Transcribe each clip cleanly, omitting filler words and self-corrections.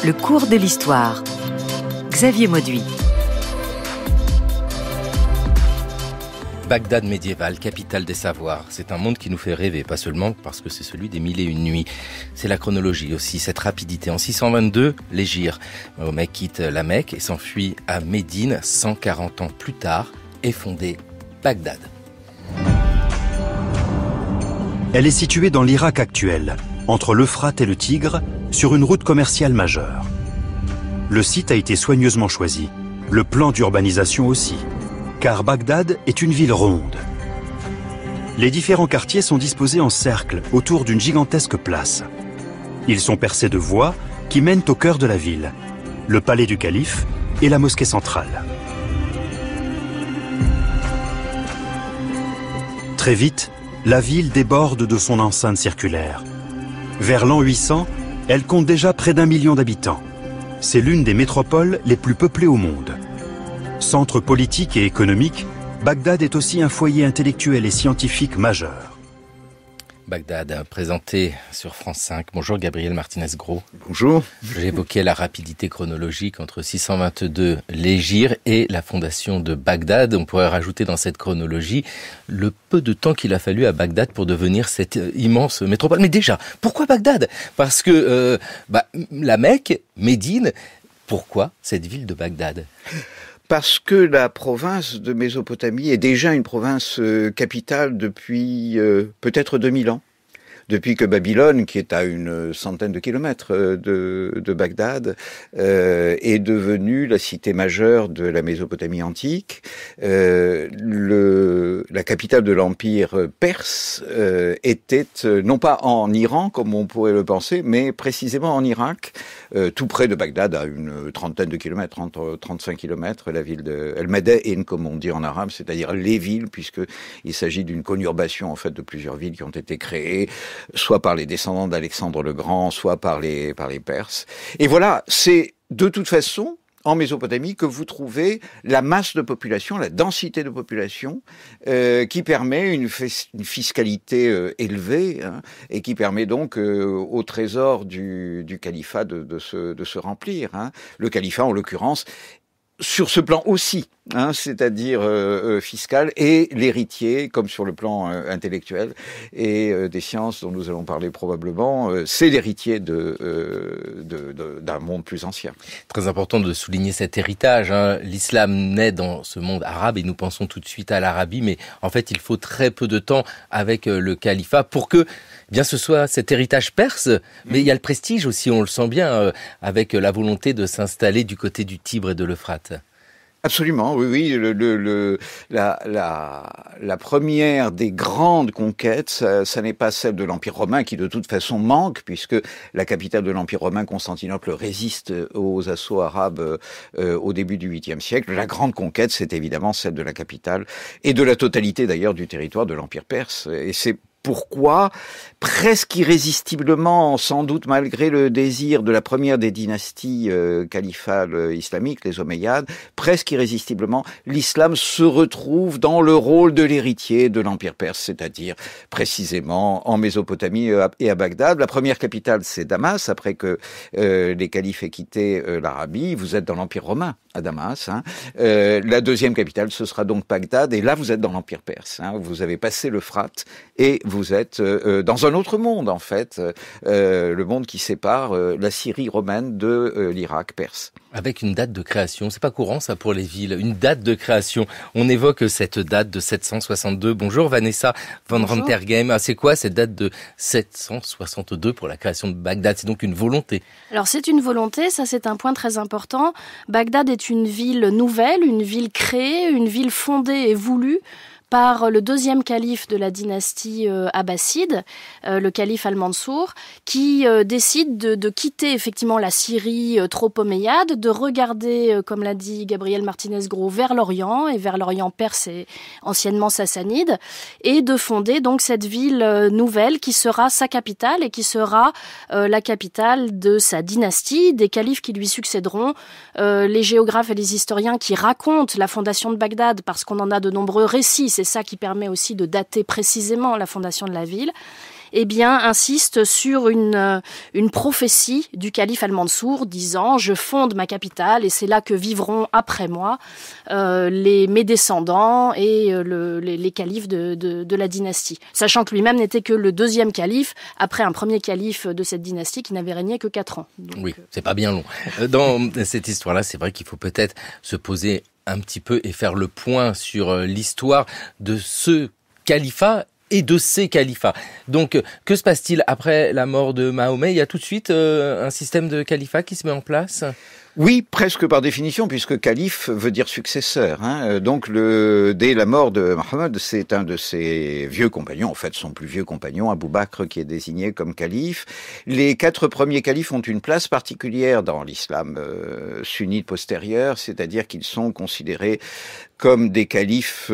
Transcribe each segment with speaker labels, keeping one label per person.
Speaker 1: Le cours de l'histoire. Xavier Mauduit.
Speaker 2: Bagdad médiévale, capitale des savoirs. C'est un monde qui nous fait rêver, pas seulement parce que c'est celui des 1001 nuits. C'est la chronologie aussi, cette rapidité. En 622, l'Hégire. Mahomet quitte la Mecque et s'enfuit à Médine. 140 ans plus tard, est fondée Bagdad.
Speaker 3: Elle est située dans l'Irak actuel, entre l'Euphrate et le Tigre, sur une route commerciale majeure. Le site a été soigneusement choisi, le plan d'urbanisation aussi, car Bagdad est une ville ronde. Les différents quartiers sont disposés en cercle autour d'une gigantesque place. Ils sont percés de voies qui mènent au cœur de la ville, le palais du calife et la mosquée centrale. Très vite, la ville déborde de son enceinte circulaire. Vers l'an 800, elle compte déjà près d'1 million d'habitants. C'est l'une des métropoles les plus peuplées au monde. Centre politique et économique, Bagdad est aussi un foyer intellectuel et scientifique majeur.
Speaker 2: Bagdad, présenté sur France 5. Bonjour Gabriel Martinez-Gros.
Speaker 4: Bonjour.
Speaker 2: J'évoquais la rapidité chronologique entre 622, l'Hégire et la fondation de Bagdad. On pourrait rajouter dans cette chronologie le peu de temps qu'il a fallu à Bagdad pour devenir cette immense métropole. Mais déjà, pourquoi Bagdad ? Parce que la Mecque, Médine, pourquoi cette ville de Bagdad ?
Speaker 4: Parce que la province de Mésopotamie est déjà une province capitale depuis peut-être 2000 ans. Depuis que Babylone, qui est à une centaine de kilomètres de Bagdad, est devenue la cité majeure de la Mésopotamie antique, la capitale de l'empire perse était non pas en Iran, comme on pourrait le penser, mais précisément en Irak, tout près de Bagdad, à une trentaine de kilomètres, entre 35 kilomètres, la ville de El-Madain, comme on dit en arabe, c'est-à-dire les villes, puisqu'il s'agit d'une conurbation en fait de plusieurs villes qui ont été créées, soit par les descendants d'Alexandre le Grand, soit par les Perses. Et voilà, c'est de toute façon en Mésopotamie que vous trouvez la masse de population, la densité de population, qui permet une fiscalité élevée, et qui permet donc au trésor du califat de se remplir. Le califat, en l'occurrence, sur ce plan aussi, c'est-à-dire fiscal, et l'héritier, comme sur le plan intellectuel et des sciences dont nous allons parler probablement, c'est l'héritier d'un monde plus ancien.
Speaker 2: Très important de souligner cet héritage. L'islam naît dans ce monde arabe et nous pensons tout de suite à l'Arabie, mais en fait il faut très peu de temps avec le califat pour que bien ce soit cet héritage perse, mais il y a le prestige aussi, on le sent bien, avec la volonté de s'installer du côté du Tibre et de l'Euphrate.
Speaker 4: Absolument, oui. La première des grandes conquêtes, ça n'est pas celle de l'Empire romain qui de toute façon manque, puisque la capitale de l'Empire romain, Constantinople, résiste aux assauts arabes au début du 8e siècle. La grande conquête, c'est évidemment celle de la capitale et de la totalité d'ailleurs du territoire de l'Empire perse. Et c'est pourquoi, presque irrésistiblement, sans doute malgré le désir de la première des dynasties califales islamiques, les Omeyyades, presque irrésistiblement, l'islam se retrouve dans le rôle de l'héritier de l'Empire perse, c'est-à-dire précisément en Mésopotamie et à Bagdad. La première capitale, c'est Damas, après que les califes aient quitté l'Arabie. Vous êtes dans l'Empire romain à Damas. La deuxième capitale, ce sera donc Bagdad, et là, vous êtes dans l'Empire perse. Vous avez passé l'Euphrate, et vous êtes dans un autre monde, en fait, le monde qui sépare la Syrie romaine de l'Irak perse.
Speaker 2: Avec une date de création, c'est pas courant ça pour les villes, une date de création. On évoque cette date de 762. Bonjour Vanessa van Rentergem. C'est quoi cette date de 762 pour la création de Bagdad ? C'est donc une volonté.
Speaker 5: Alors c'est une volonté, ça c'est un point très important. Bagdad est une ville nouvelle, une ville créée, une ville fondée et voulue par le deuxième calife de la dynastie abbasside, le calife Al-Mansour, qui décide de quitter effectivement la Syrie trop omeyyade, de regarder, comme l'a dit Gabriel Martinez-Gros, vers l'Orient, et vers l'Orient perse et anciennement sassanide, et de fonder donc cette ville nouvelle qui sera sa capitale et qui sera la capitale de sa dynastie, des califes qui lui succéderont, les géographes et les historiens qui racontent la fondation de Bagdad, parce qu'on en a de nombreux récits. C'est ça qui permet aussi de dater précisément la fondation de la ville. insiste sur une prophétie du calife Al-Mansour disant « Je fonde ma capitale et c'est là que vivront après moi mes descendants et les califes de la dynastie. » Sachant que lui-même n'était que le deuxième calife après un premier calife de cette dynastie qui n'avait régné que 4 ans. Donc,
Speaker 2: oui, c'est pas bien long. Dans cette histoire-là, c'est vrai qu'il faut peut-être se poser un petit peu et faire le point sur l'histoire de ce califat et de ces califats. Donc, que se passe-t-il après la mort de Mahomet? Il y a tout de suite un système de califat qui se met en place?
Speaker 4: Oui, presque par définition, puisque calife veut dire successeur. Donc, dès la mort de Mohammed, c'est un de ses vieux compagnons, en fait son plus vieux compagnon, Abou Bakr, qui est désigné comme calife. Les 4 premiers califes ont une place particulière dans l'islam sunnite postérieur, c'est-à-dire qu'ils sont considérés comme des califes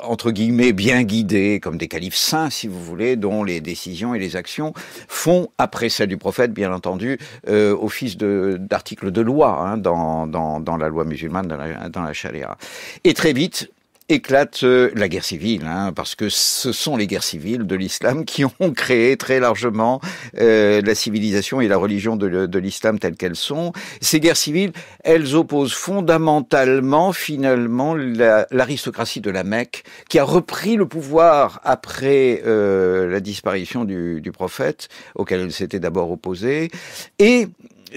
Speaker 4: entre guillemets, bien guidés, comme des califes saints, si vous voulez, dont les décisions et les actions font, après celles du prophète, bien entendu, office d'article de loi dans la loi musulmane, dans la charia. Et très vite, éclate la guerre civile, parce que ce sont les guerres civiles de l'islam qui ont créé très largement la civilisation et la religion de l'islam telles qu'elles sont. Ces guerres civiles, elles opposent fondamentalement, finalement, l'aristocratie de la Mecque, qui a repris le pouvoir après la disparition du prophète, auquel elle s'était d'abord opposée, et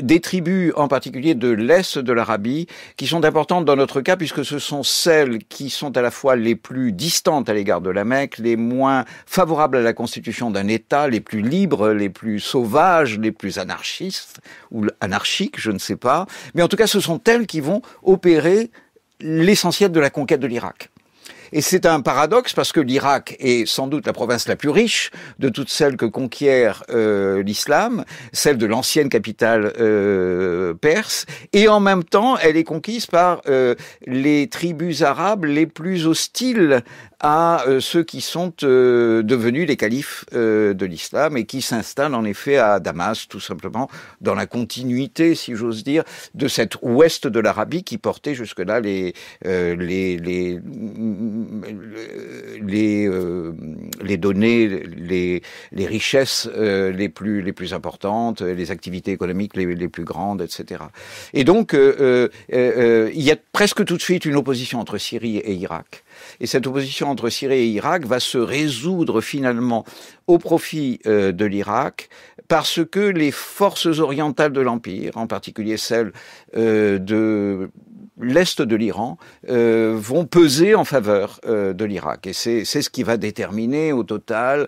Speaker 4: des tribus, en particulier de l'Est de l'Arabie, qui sont importantes dans notre cas, puisque ce sont celles qui sont à la fois les plus distantes à l'égard de la Mecque, les moins favorables à la constitution d'un État, les plus libres, les plus sauvages, les plus anarchistes, ou anarchiques, je ne sais pas. Mais en tout cas, ce sont elles qui vont opérer l'essentiel de la conquête de l'Irak. Et c'est un paradoxe parce que l'Irak est sans doute la province la plus riche de toutes celles que conquiert l'islam, celle de l'ancienne capitale perse, et en même temps, elle est conquise par les tribus arabes les plus hostiles à ceux qui sont devenus les califes de l'islam et qui s'installent en effet à Damas, tout simplement, dans la continuité, si j'ose dire, de cet ouest de l'Arabie qui portait jusque-là les données, les richesses les plus importantes, les activités économiques les plus grandes, etc. Et donc, il y a presque tout de suite une opposition entre Syrie et Irak. Et cette opposition entre Syrie et Irak va se résoudre finalement au profit de l'Irak parce que les forces orientales de l'Empire, en particulier celles de l'Est de l'Iran, vont peser en faveur de l'Irak. Et c'est ce qui va déterminer au total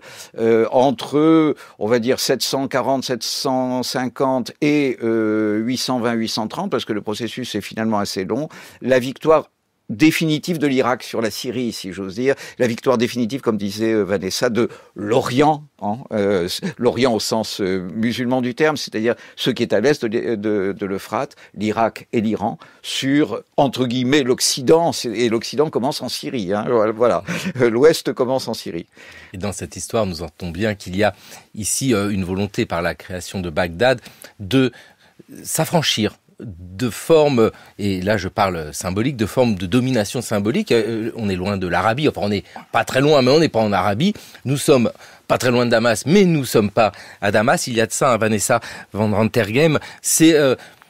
Speaker 4: entre, on va dire, 740, 750 et 820, 830, parce que le processus est finalement assez long, la victoire définitive de l'Irak sur la Syrie, si j'ose dire, la victoire définitive, comme disait Vanessa, de l'Orient, l'Orient au sens musulman du terme, c'est-à-dire ce qui est à l'est de l'Euphrate, l'Irak et l'Iran, sur, entre guillemets, l'Occident, et l'Occident commence en Syrie, voilà, l'Ouest commence en Syrie.
Speaker 2: Et dans cette histoire, nous entendons bien qu'il y a ici une volonté par la création de Bagdad de s'affranchir de formes, et là je parle symbolique, de formes de domination symbolique. On est loin de l'Arabie, enfin on n'est pas très loin, mais on n'est pas en Arabie. Nous sommes pas très loin de Damas, mais nous sommes pas à Damas. Il y a de ça, Vanessa van Rantergem, c'est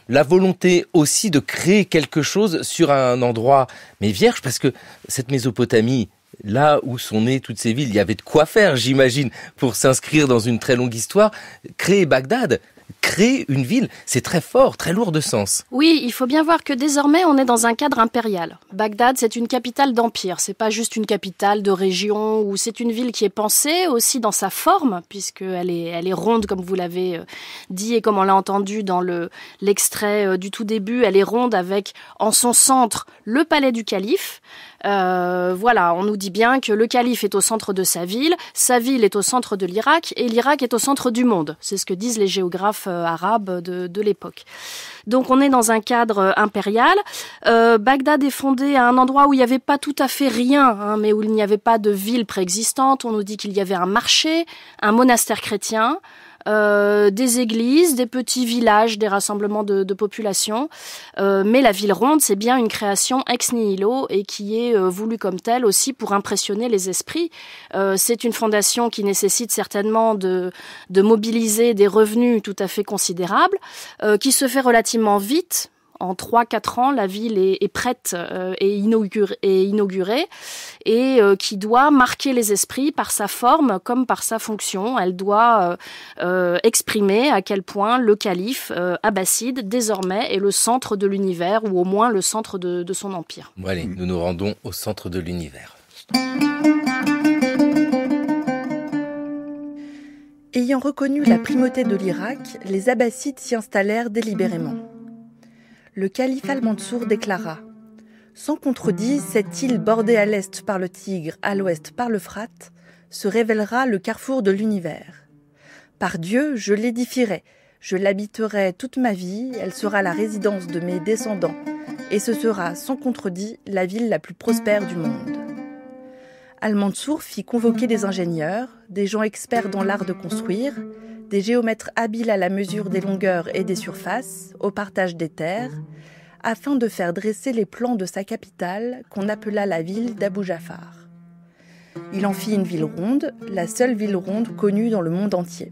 Speaker 2: la volonté aussi de créer quelque chose sur un endroit mais vierge, parce que cette Mésopotamie, là où sont nées toutes ces villes, il y avait de quoi faire, j'imagine, pour s'inscrire dans une très longue histoire. Créer Bagdad, créer une ville, c'est très fort, très lourd de sens.
Speaker 5: Oui, il faut bien voir que désormais, on est dans un cadre impérial. Bagdad, c'est une capitale d'empire. C'est pas juste une capitale de région, ou c'est une ville qui est pensée aussi dans sa forme, puisqu'elle est ronde, comme vous l'avez dit et comme on l'a entendu dans l'extrait du tout début. Elle est ronde avec, en son centre, le palais du calife. Voilà, on nous dit bien que le calife est au centre de sa ville est au centre de l'Irak, et l'Irak est au centre du monde. C'est ce que disent les géographes arabes de l'époque. Donc on est dans un cadre impérial. Bagdad est fondée à un endroit où il n'y avait pas tout à fait rien, mais où il n'y avait pas de ville préexistante. On nous dit qu'il y avait un marché, un monastère chrétien, des églises, des petits villages, des rassemblements de population. Mais la ville ronde, c'est bien une création ex nihilo et qui est voulue comme telle aussi pour impressionner les esprits. C'est une fondation qui nécessite certainement de mobiliser des revenus tout à fait considérables, qui se fait relativement vite. En 3-4 ans, la ville est prête et inaugurée et qui doit marquer les esprits par sa forme comme par sa fonction. Elle doit exprimer à quel point le calife abbasside désormais est le centre de l'univers ou au moins le centre de son empire.
Speaker 2: Bon, allez, nous nous rendons au centre de l'univers.
Speaker 6: Ayant reconnu la primauté de l'Irak, les abbassides s'y installèrent délibérément. Le calife Al-Mansour déclara « Sans contredit, cette île bordée à l'est par le Tigre, à l'ouest par l'Euphrate, se révélera le carrefour de l'univers. Par Dieu, je l'édifierai, je l'habiterai toute ma vie, elle sera la résidence de mes descendants, et ce sera, sans contredit, la ville la plus prospère du monde. » Al-Mansour fit convoquer des ingénieurs, des gens experts dans l'art de construire, des géomètres habiles à la mesure des longueurs et des surfaces, au partage des terres, afin de faire dresser les plans de sa capitale, qu'on appela la ville d'Abou Jafar. Il en fit une ville ronde, la seule ville ronde connue dans le monde entier.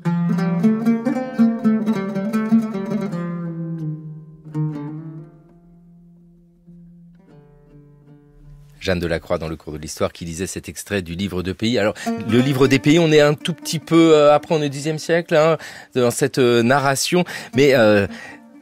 Speaker 2: Jeanne Delacroix dans le cours de l'histoire qui lisait cet extrait du livre de pays. Alors, le livre des pays, on est un tout petit peu après, on est au Xe siècle, hein, dans cette narration, mais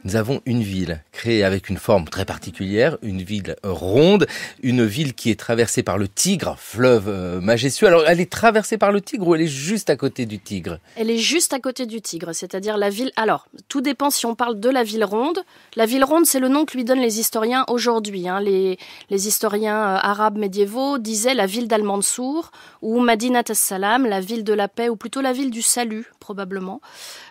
Speaker 2: nous avons une ville créée avec une forme très particulière, une ville ronde, une ville qui est traversée par le Tigre, fleuve majestueux. Alors, elle est traversée par le Tigre ou elle est juste à côté du Tigre ?
Speaker 5: Elle est juste à côté du Tigre, c'est-à-dire la ville... Alors, tout dépend si on parle de la ville ronde. La ville ronde, c'est le nom que lui donnent les historiens aujourd'hui. Hein. Les historiens arabes médiévaux disaient la ville d'Al-Mansour ou Madinat as-Salam, la ville de la paix, ou plutôt la ville du salut, probablement.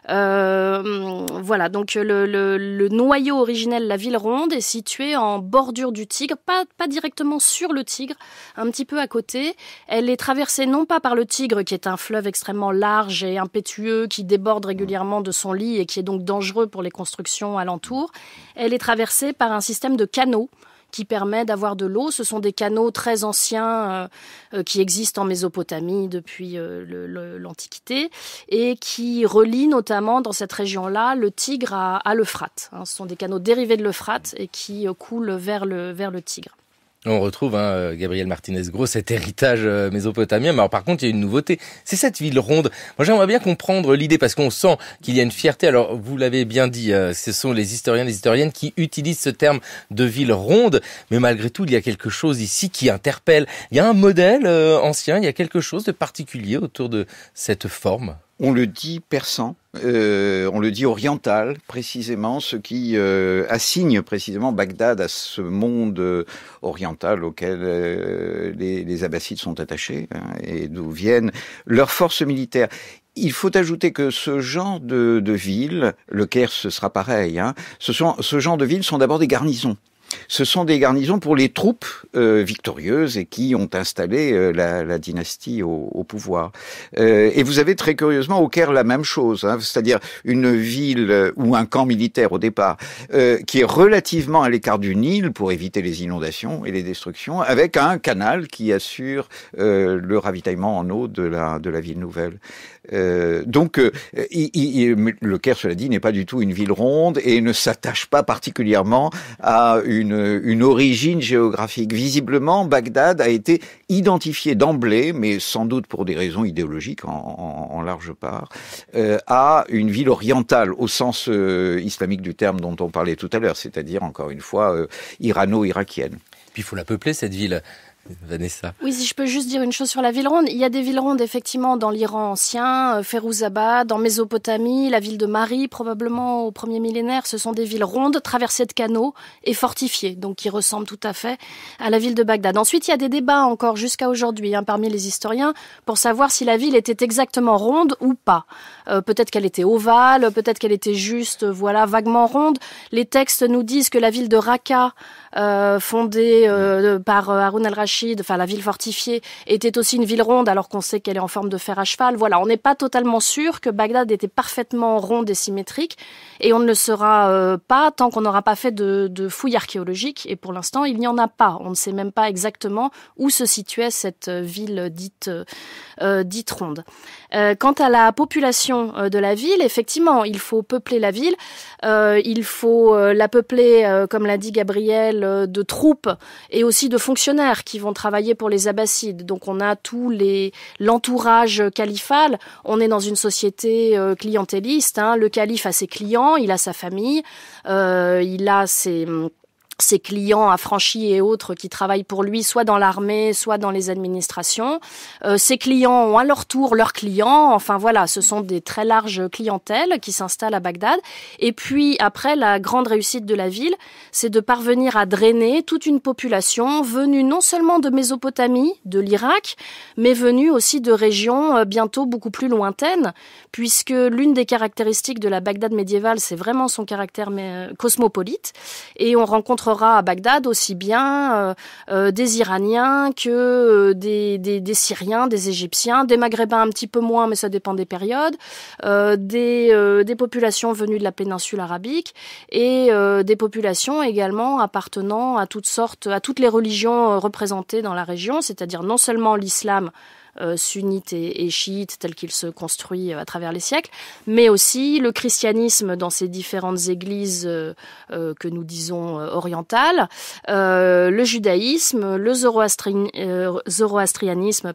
Speaker 5: Voilà, donc le noyau originel, la ville ronde, est situé en bordure du Tigre, pas directement sur le Tigre, un petit peu à côté. Elle est traversée non pas par le Tigre, qui est un fleuve extrêmement large et impétueux, qui déborde régulièrement de son lit et qui est donc dangereux pour les constructions alentour. Elle est traversée par un système de canaux qui permet d'avoir de l'eau. Ce sont des canaux très anciens qui existent en Mésopotamie depuis l'Antiquité et qui relient notamment dans cette région-là le Tigre à l'Euphrate. Ce sont des canaux dérivés de l'Euphrate et qui coulent vers le Tigre.
Speaker 2: On retrouve, Gabriel Martinez-Gros, cet héritage mésopotamien. Mais alors, par contre, il y a une nouveauté. C'est cette ville ronde. Moi, j'aimerais bien comprendre l'idée parce qu'on sent qu'il y a une fierté. Alors, vous l'avez bien dit, ce sont les historiens, les historiennes qui utilisent ce terme de ville ronde. Mais malgré tout, il y a quelque chose ici qui interpelle. Il y a un modèle ancien, il y a quelque chose de particulier autour de cette forme.
Speaker 4: On le dit persan, on le dit oriental, précisément, ce qui assigne précisément Bagdad à ce monde oriental auquel les Abbassides sont attachés, hein, et d'où viennent leurs forces militaires. Il faut ajouter que ce genre de villes, le Caire ce sera pareil, hein, ce genre de villes sont d'abord des garnisons. Ce sont des garnisons pour les troupes victorieuses et qui ont installé la dynastie au pouvoir. Et vous avez très curieusement au Caire la même chose, hein, c'est-à-dire une ville ou un camp militaire au départ qui est relativement à l'écart du Nil pour éviter les inondations et les destructions, avec un canal qui assure le ravitaillement en eau de la ville nouvelle. Donc, le Caire, cela dit, n'est pas du tout une ville ronde et ne s'attache pas particulièrement à une origine géographique. Visiblement, Bagdad a été identifié d'emblée, mais sans doute pour des raisons idéologiques en large part, à une ville orientale au sens islamique du terme dont on parlait tout à l'heure, c'est-à-dire, encore une fois, irano-irakienne.
Speaker 2: Puis il faut la peupler, cette ville. Vanessa.
Speaker 5: Oui, si je peux juste dire une chose sur la ville ronde. Il y a des villes rondes, effectivement, dans l'Iran ancien, Férouzabad, en Mésopotamie, la ville de Mari, probablement au premier millénaire. Ce sont des villes rondes, traversées de canaux et fortifiées, donc qui ressemblent tout à fait à la ville de Bagdad. Ensuite, il y a des débats encore jusqu'à aujourd'hui, parmi les historiens, pour savoir si la ville était exactement ronde ou pas. Peut-être qu'elle était ovale, peut-être qu'elle était juste, vaguement ronde. Les textes nous disent que la ville de Raqqa, fondée par Haroun al-Rachid, Rachid, enfin la ville fortifiée, était aussi une ville ronde alors qu'on sait qu'elle est en forme de fer à cheval. Voilà, on n'est pas totalement sûr que Bagdad était parfaitement ronde et symétrique, et on ne le sera pas tant qu'on n'aura pas fait de fouilles archéologiques, et pour l'instant il n'y en a pas. On ne sait même pas exactement où se situait cette ville dite ronde. Quant à la population de la ville, effectivement, il faut peupler la ville. Il faut la peupler, comme l'a dit Gabriel, de troupes et aussi de fonctionnaires qui vont travailler pour les Abbassides. Donc on a l'entourage califal. On est dans une société clientéliste. Le calife a ses clients, il a sa famille, il a ses clients affranchis et autres qui travaillent pour lui, soit dans l'armée, soit dans les administrations. Ses clients ont à leur tour leurs clients. Enfin voilà, ce sont des très larges clientèles qui s'installent à Bagdad. Et puis après, la grande réussite de la ville, c'est de parvenir à drainer toute une population venue non seulement de Mésopotamie, de l'Irak, mais venue aussi de régions bientôt beaucoup plus lointaines, puisque l'une des caractéristiques de la Bagdad médiévale, c'est vraiment son caractère cosmopolite. Et on rencontrera à Bagdad aussi bien des Iraniens que des Syriens, des Égyptiens, des Maghrébins un petit peu moins, mais ça dépend des périodes, des populations venues de la péninsule arabique et des populations également appartenant à toutes les religions représentées dans la région, c'est-à-dire non seulement l'islam sunnite et chiite tel qu'il se construit à travers les siècles, mais aussi le christianisme dans ses différentes églises que nous disons orientales, le judaïsme, le zoroastrianisme,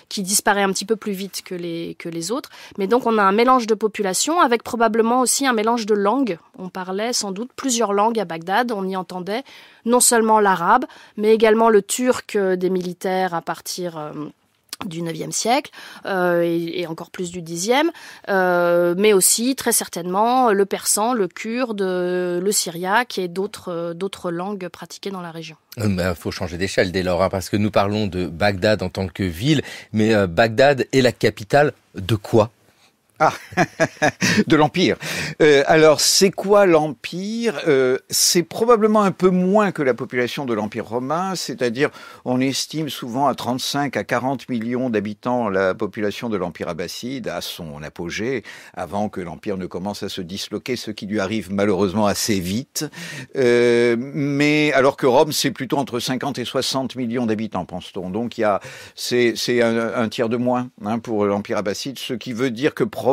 Speaker 5: qui disparaît un petit peu plus vite que les autres. Mais donc on a un mélange de population avec probablement aussi un mélange de langues. On parlait sans doute plusieurs langues à Bagdad, on y entendait non seulement l'arabe, mais également le turc des militaires à partir du 9e siècle et encore plus du 10e, mais aussi très certainement le persan, le kurde, le syriaque et d'autres langues pratiquées dans la région.
Speaker 2: Faut changer d'échelle dès lors, parce que nous parlons de Bagdad en tant que ville, mais Bagdad est la capitale de quoi ?
Speaker 4: De l'Empire. Alors, c'est quoi l'Empire ? C'est probablement un peu moins que la population de l'Empire romain, c'est-à-dire on estime souvent à 35 à 40 millions d'habitants la population de l'Empire abbasside à son apogée, avant que l'Empire ne commence à se disloquer, ce qui lui arrive malheureusement assez vite. Mais alors que Rome, c'est plutôt entre 50 et 60 millions d'habitants, pense-t-on. Donc c'est un tiers de moins pour l'Empire abbasside, ce qui veut dire que probablement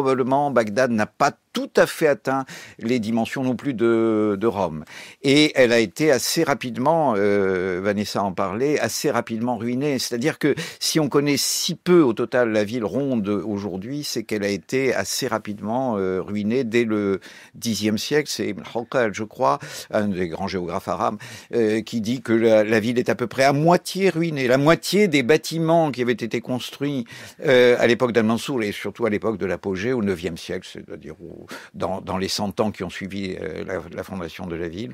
Speaker 4: Bagdad n'a pas tout à fait atteint les dimensions non plus de Rome. Et elle a été assez rapidement, Vanessa en parlait, assez rapidement ruinée. C'est-à-dire que si on connaît si peu au total la ville ronde aujourd'hui, c'est qu'elle a été assez rapidement ruinée dès le Xe siècle. C'est Ibn Khaldun, je crois, un des grands géographes arabes, qui dit que la ville est à peu près à moitié ruinée. La moitié des bâtiments qui avaient été construits à l'époque d'Al-Mansour et surtout à l'époque de l'apogée au IXe siècle, c'est-à-dire dans les 100 ans qui ont suivi la fondation de la ville,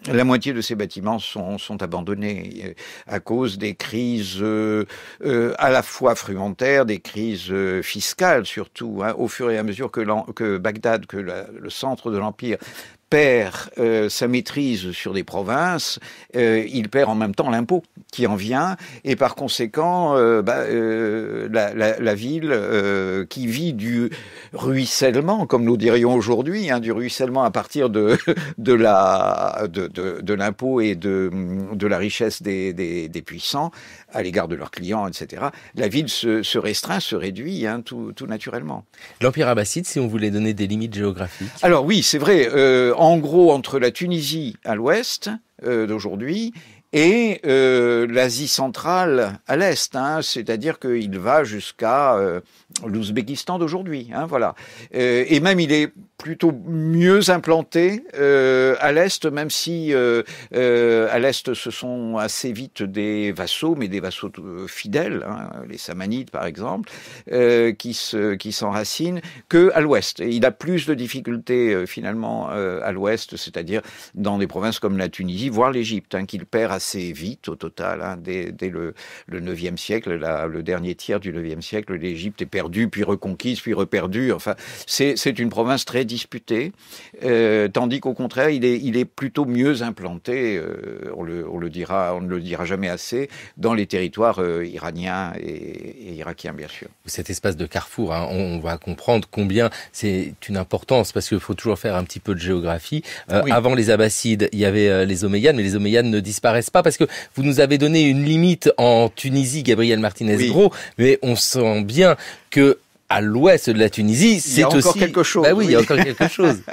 Speaker 4: la moitié de ces bâtiments sont abandonnés à cause des crises à la fois frumentaires, des crises fiscales surtout, au fur et à mesure que Bagdad, que le centre de l'Empire, perd sa maîtrise sur des provinces, il perd en même temps l'impôt qui en vient, et par conséquent, la ville qui vit du ruissellement, comme nous dirions aujourd'hui, du ruissellement à partir de l'impôt et de la richesse des puissants à l'égard de leurs clients, etc. La ville se restreint, se réduit, tout naturellement.
Speaker 2: L'Empire abbasside, si on voulait donner des limites géographiques.
Speaker 4: Alors oui, c'est vrai. En gros, entre la Tunisie à l'ouest d'aujourd'hui et l'Asie centrale à l'est, c'est-à-dire qu'il va jusqu'à l'Ouzbékistan d'aujourd'hui, voilà. Et même il est plutôt mieux implanté à l'est, même si à l'est ce sont assez vite des vassaux, mais des vassaux fidèles, les Samanides par exemple, qui s'enracinent, que à l'ouest. Et il a plus de difficultés finalement à l'ouest, c'est-à-dire dans des provinces comme la Tunisie, voire l'Égypte, qu'il perd assez vite au total, dès le 9e siècle, le dernier tiers du 9e siècle, l'Égypte est perdue, puis reconquise, puis reperdue. Enfin, c'est une province très disputé, tandis qu'au contraire, il est plutôt mieux implanté, on ne le dira jamais assez, dans les territoires iraniens et irakiens, bien sûr.
Speaker 2: Cet espace de carrefour, hein, on va comprendre combien c'est une importance, parce qu'il faut toujours faire un petit peu de géographie. Oui. Avant les Abbassides, il y avait les Omeyyades, mais les Omeyyades ne disparaissent pas, parce que vous nous avez donné une limite en Tunisie, Gabriel Martinez-Gros, mais on sent bien que à l'ouest de la Tunisie, c'est aussi...
Speaker 4: Il y a encore quelque chose.
Speaker 2: Bah oui, il y a encore quelque chose.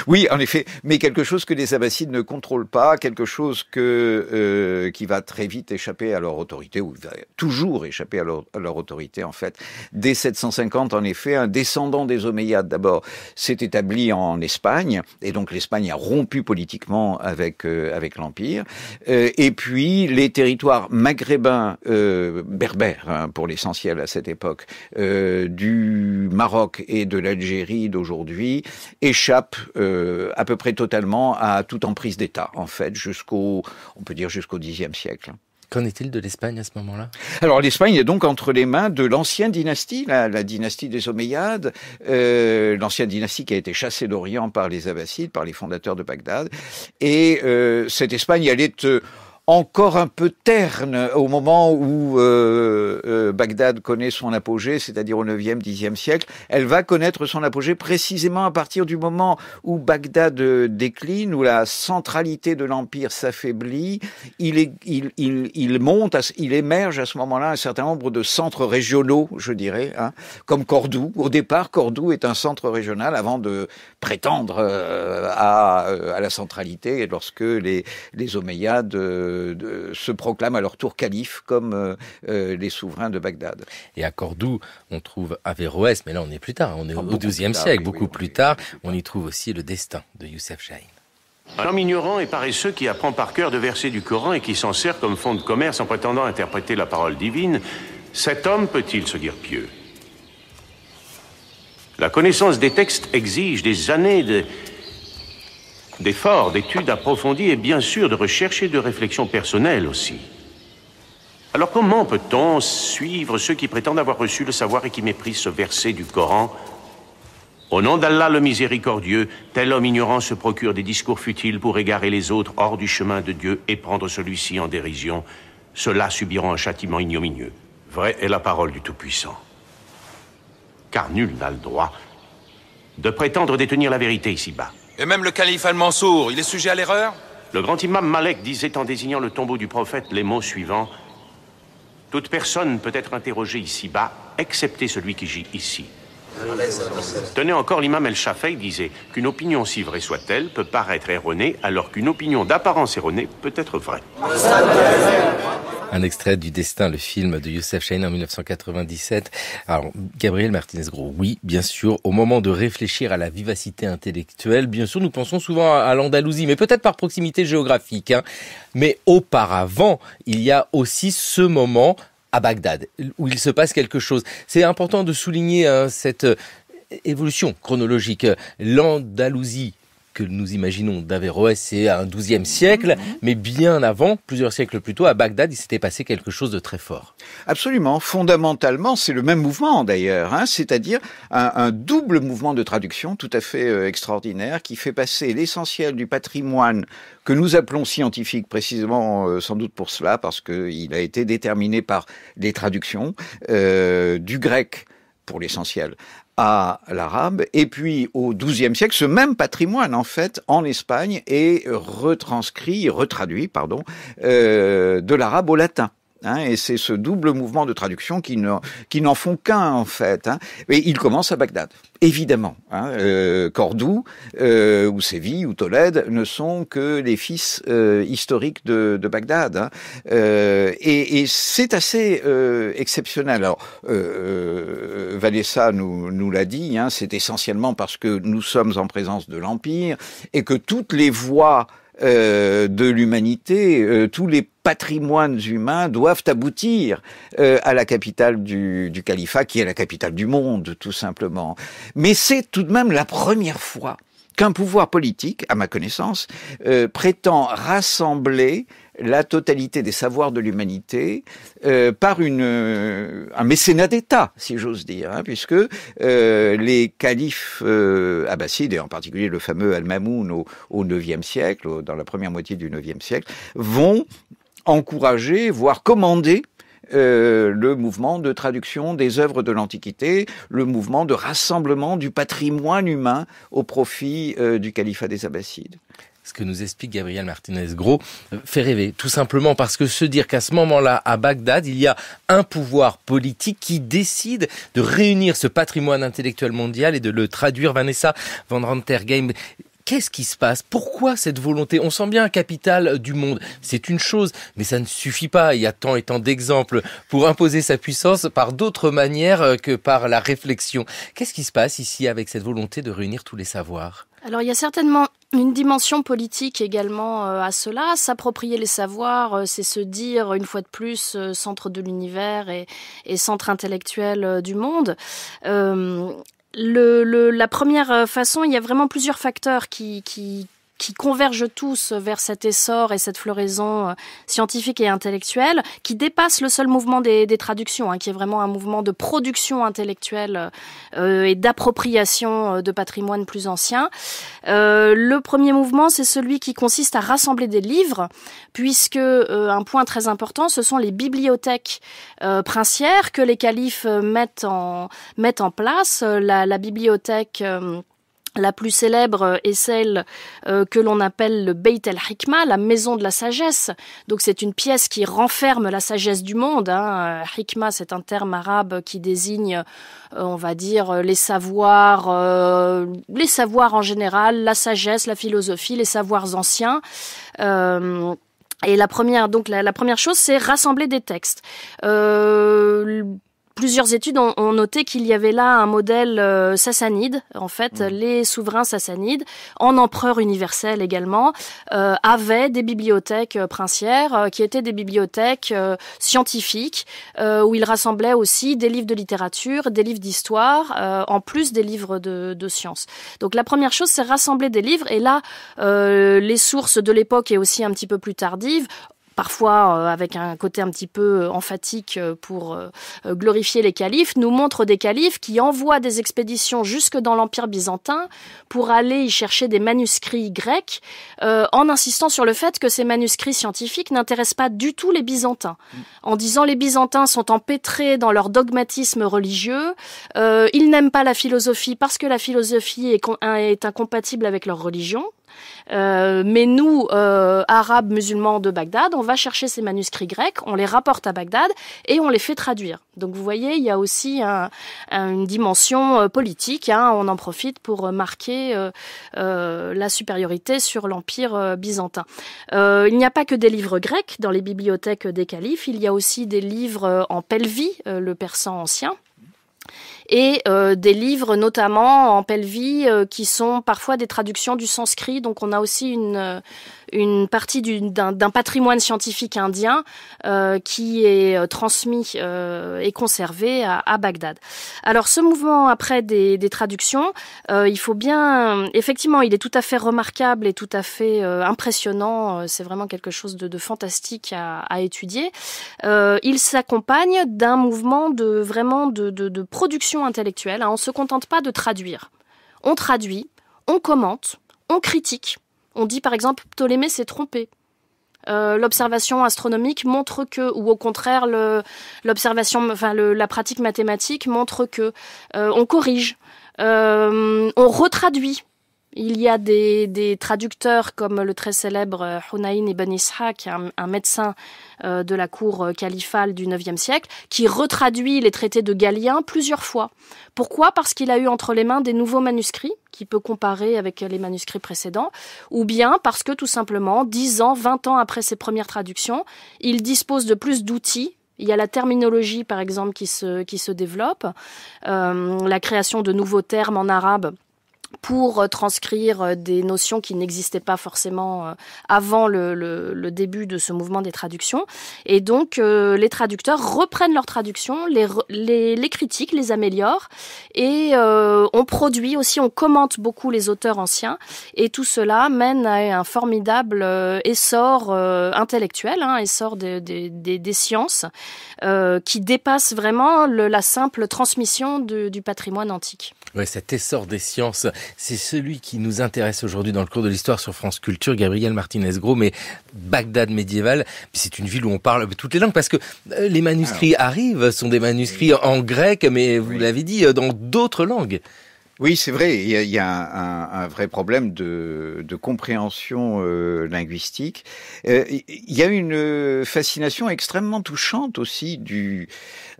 Speaker 4: Oui, en effet, mais quelque chose que les Abbassides ne contrôlent pas, quelque chose qui va très vite échapper à leur autorité, ou va toujours échapper à leur autorité, en fait. Dès 750, en effet, un descendant des Omeyyades, d'abord, s'est établi en Espagne, et donc l'Espagne a rompu politiquement avec l'Empire. Et puis, les territoires maghrébins, berbères, hein, pour l'essentiel à cette époque, du Maroc et de l'Algérie d'aujourd'hui échappent à peu près totalement à toute emprise d'État, en fait, jusqu'au Xe siècle.
Speaker 2: Qu'en est-il de l'Espagne à ce moment-là ?
Speaker 4: Alors l'Espagne est donc entre les mains de l'ancienne dynastie, la dynastie des Omeyyades, l'ancienne dynastie qui a été chassée d'Orient par les Abbassides, par les fondateurs de Bagdad, et cette Espagne, elle est encore un peu terne au moment où Bagdad connaît son apogée, c'est-à-dire au 9e, 10e siècle. Elle va connaître son apogée précisément à partir du moment où Bagdad décline, où la centralité de l'Empire s'affaiblit. Il émerge à ce moment-là un certain nombre de centres régionaux, je dirais, hein, comme Cordoue. Au départ, Cordoue est un centre régional avant de prétendre à la centralité lorsque les Omeyyades se proclament à leur tour calife comme les souverains de Bagdad.
Speaker 2: Et à Cordoue, on trouve Averroès, mais là on est plus tard, on est au XIIe siècle, beaucoup plus tard, on y trouve aussi le destin de Youssef Chahine.
Speaker 7: Un homme ignorant et paresseux qui apprend par cœur de versets du Coran et qui s'en sert comme fonds de commerce en prétendant interpréter la parole divine, cet homme peut-il se dire pieux ? La connaissance des textes exige des années d'efforts, d'études approfondies et bien sûr de recherche et de réflexion personnelle aussi. Alors comment peut-on suivre ceux qui prétendent avoir reçu le savoir et qui méprisent ce verset du Coran ? Au nom d'Allah le miséricordieux, tel homme ignorant se procure des discours futiles pour égarer les autres hors du chemin de Dieu et prendre celui-ci en dérision. Ceux-là subiront un châtiment ignominieux. Vraie est la parole du Tout-Puissant. Car nul n'a le droit de prétendre détenir la vérité ici-bas.
Speaker 8: Et même le calife Al-Mansour, il est sujet à l'erreur ?
Speaker 7: Le grand imam Malek disait en désignant le tombeau du prophète les mots suivants. Toute personne peut être interrogée ici-bas, excepté celui qui gît ici. Tenez encore, l'imam El-Shafi'i disait qu'une opinion, si vraie soit-elle, peut paraître erronée, alors qu'une opinion d'apparence erronée peut être vraie.
Speaker 2: Un extrait du Destin, le film de Youssef Chahine en 1997. Alors, Gabriel Martinez-Gros, oui, bien sûr, au moment de réfléchir à la vivacité intellectuelle, bien sûr, nous pensons souvent à l'Andalousie, mais peut-être par proximité géographique, hein. Mais auparavant, il y a aussi ce moment à Bagdad, où il se passe quelque chose. C'est important de souligner cette évolution chronologique. L'Andalousie, que nous imaginons d'Averroès, c'est un XIIe siècle, mais bien avant, plusieurs siècles plus tôt, à Bagdad, il s'était passé quelque chose de très fort.
Speaker 4: Absolument. Fondamentalement, c'est le même mouvement d'ailleurs, hein, c'est-à-dire un double mouvement de traduction tout à fait extraordinaire qui fait passer l'essentiel du patrimoine que nous appelons scientifique, précisément sans doute pour cela, parce qu'il a été déterminé par les traductions du grec pour l'essentiel à l'arabe, et puis au XIIe siècle, ce même patrimoine, en fait, en Espagne, est retraduit, de l'arabe au latin. Hein, et c'est ce double mouvement de traduction qui n'en font qu'un, en fait. Hein. Et il commence à Bagdad, évidemment. Hein. Cordoue, ou Séville, ou Tolède ne sont que les fils historiques de Bagdad. Hein. Et c'est assez exceptionnel. Alors, Vanessa nous l'a dit, hein, c'est essentiellement parce que nous sommes en présence de l'Empire et que toutes les voies de l'humanité, tous les patrimoines humains doivent aboutir à la capitale du califat, qui est la capitale du monde, tout simplement. Mais c'est tout de même la première fois qu'un pouvoir politique, à ma connaissance, prétend rassembler la totalité des savoirs de l'humanité par un mécénat d'État, si j'ose dire, hein, puisque les califes abbassides, et en particulier le fameux Al-Mamoun au IXe siècle, dans la première moitié du IXe siècle, vont encourager, voire commander le mouvement de traduction des œuvres de l'Antiquité, le mouvement de rassemblement du patrimoine humain au profit du califat des Abbassides.
Speaker 2: Ce que nous explique Gabriel Martinez-Gros fait rêver, tout simplement parce que se dire qu'à ce moment-là, à Bagdad, il y a un pouvoir politique qui décide de réunir ce patrimoine intellectuel mondial et de le traduire. Vanessa van Rantergem, qu'est-ce qui se passe? Pourquoi cette volonté? On sent bien un capital du monde. C'est une chose, mais ça ne suffit pas. Il y a tant et tant d'exemples pour imposer sa puissance par d'autres manières que par la réflexion. Qu'est-ce qui se passe ici avec cette volonté de réunir tous les savoirs?
Speaker 5: Alors il y a certainement une dimension politique également à cela. S'approprier les savoirs, c'est se dire une fois de plus centre de l'univers et centre intellectuel du monde. La première façon, il y a vraiment plusieurs facteurs qui convergent tous vers cet essor et cette floraison scientifique et intellectuelle, qui dépasse le seul mouvement des traductions, hein, qui est vraiment un mouvement de production intellectuelle et d'appropriation de patrimoine plus ancien. Le premier mouvement, c'est celui qui consiste à rassembler des livres, puisque un point très important, ce sont les bibliothèques princières que les califes mettent en place. La bibliothèque la plus célèbre est celle que l'on appelle le Beit el-Hikma, la maison de la sagesse. Donc c'est une pièce qui renferme la sagesse du monde. Hein. Hikma, c'est un terme arabe qui désigne, on va dire, les savoirs en général, la sagesse, la philosophie, les savoirs anciens. Et la première chose, c'est rassembler des textes. Plusieurs études ont noté qu'il y avait là un modèle sassanide. En fait, les souverains sassanides, en empereur universel également, avaient des bibliothèques princières qui étaient des bibliothèques scientifiques où ils rassemblaient aussi des livres de littérature, des livres d'histoire, en plus des livres de sciences. Donc la première chose, c'est rassembler des livres. Et là, les sources de l'époque et aussi un petit peu plus tardives, parfois avec un côté un petit peu emphatique pour glorifier les califes, nous montrent des califes qui envoient des expéditions jusque dans l'Empire byzantin pour aller y chercher des manuscrits grecs, en insistant sur le fait que ces manuscrits scientifiques n'intéressent pas du tout les Byzantins. En disant les Byzantins sont empêtrés dans leur dogmatisme religieux, ils n'aiment pas la philosophie parce que la philosophie est incompatible avec leur religion. Mais nous, arabes musulmans de Bagdad, on va chercher ces manuscrits grecs, on les rapporte à Bagdad et on les fait traduire. Donc vous voyez, il y a aussi une dimension politique, hein, on en profite pour marquer la supériorité sur l'empire byzantin. Il n'y a pas que des livres grecs dans les bibliothèques des califes, il y a aussi des livres en pelvi, le persan ancien. Et des livres notamment en pelvi qui sont parfois des traductions du sanskrit. Donc on a aussi une partie d'un patrimoine scientifique indien qui est transmis et conservé à Bagdad. Alors ce mouvement après des traductions, il faut bien... Effectivement, il est tout à fait remarquable et tout à fait impressionnant. C'est vraiment quelque chose de fantastique à étudier. Il s'accompagne d'un mouvement de production intellectuelle. Hein. On ne se contente pas de traduire. On traduit, on commente, on critique. On dit par exemple Ptolémée s'est trompé. L'observation astronomique montre que, ou au contraire la pratique mathématique montre que. On corrige, on retraduit. Il y a des traducteurs comme le très célèbre Hunayn ibn Ishaq, un médecin de la cour califale du IXe siècle, qui retraduit les traités de Galien plusieurs fois. Pourquoi ? Parce qu'il a eu entre les mains des nouveaux manuscrits qu'il peut comparer avec les manuscrits précédents, ou bien parce que tout simplement, 10 ans, 20 ans après ses premières traductions, il dispose de plus d'outils. Il y a la terminologie, par exemple, qui se développe, la création de nouveaux termes en arabe pour transcrire des notions qui n'existaient pas forcément avant le début de ce mouvement des traductions. Et donc, les traducteurs reprennent leurs traductions, les critiquent, les améliorent, et on produit aussi, on commente beaucoup les auteurs anciens, et tout cela mène à un formidable essor intellectuel, essor des sciences, qui dépasse vraiment la simple transmission du patrimoine antique.
Speaker 2: Ouais, cet essor des sciences, c'est celui qui nous intéresse aujourd'hui dans le cours de l'histoire sur France Culture. Gabriel Martinez-Gros, mais Bagdad médiévale, c'est une ville où on parle toutes les langues, parce que les manuscrits arrivent, sont des manuscrits en grec, mais vous l'avez dit, dans d'autres langues.
Speaker 4: Oui, c'est vrai. Il y a un vrai problème de compréhension linguistique. Il y a une fascination extrêmement touchante aussi du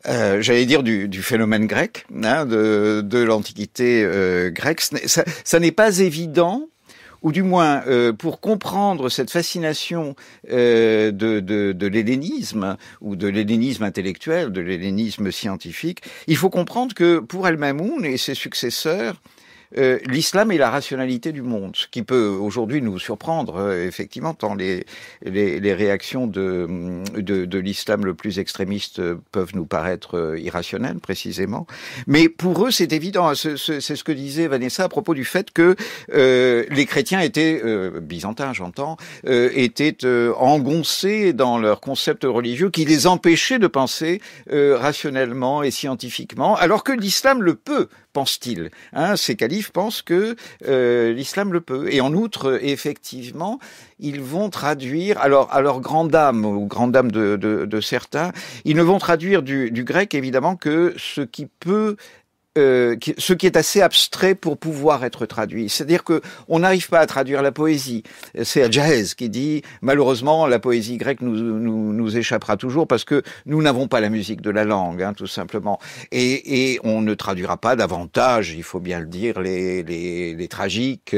Speaker 4: phénomène grec, de l'Antiquité grecque. Ça n'est pas évident. Ou du moins, pour comprendre cette fascination de l'hellénisme, ou de l'hellénisme intellectuel, de l'hellénisme scientifique, il faut comprendre que pour Al-Mamoun et ses successeurs, l'islam est la rationalité du monde, ce qui peut aujourd'hui nous surprendre, effectivement, tant les réactions de l'islam le plus extrémiste peuvent nous paraître irrationnelles, précisément. Mais pour eux, c'est évident. C'est ce que disait Vanessa à propos du fait que les chrétiens étaient, byzantins j'entends, étaient engoncés dans leur concept religieux qui les empêchait de penser rationnellement et scientifiquement, alors que l'islam le peut, pense-t-il. Ces califes pensent que l'islam le peut. Et en outre, effectivement, ils vont traduire, alors à leur grande dame, ou grande dame de certains, ils ne vont traduire du grec, évidemment, que ce qui peut... ce qui est assez abstrait pour pouvoir être traduit. C'est-à-dire que on n'arrive pas à traduire la poésie. C'est Adjaez qui dit, malheureusement, la poésie grecque nous échappera toujours parce que nous n'avons pas la musique de la langue, tout simplement. Et on ne traduira pas davantage, il faut bien le dire, les tragiques,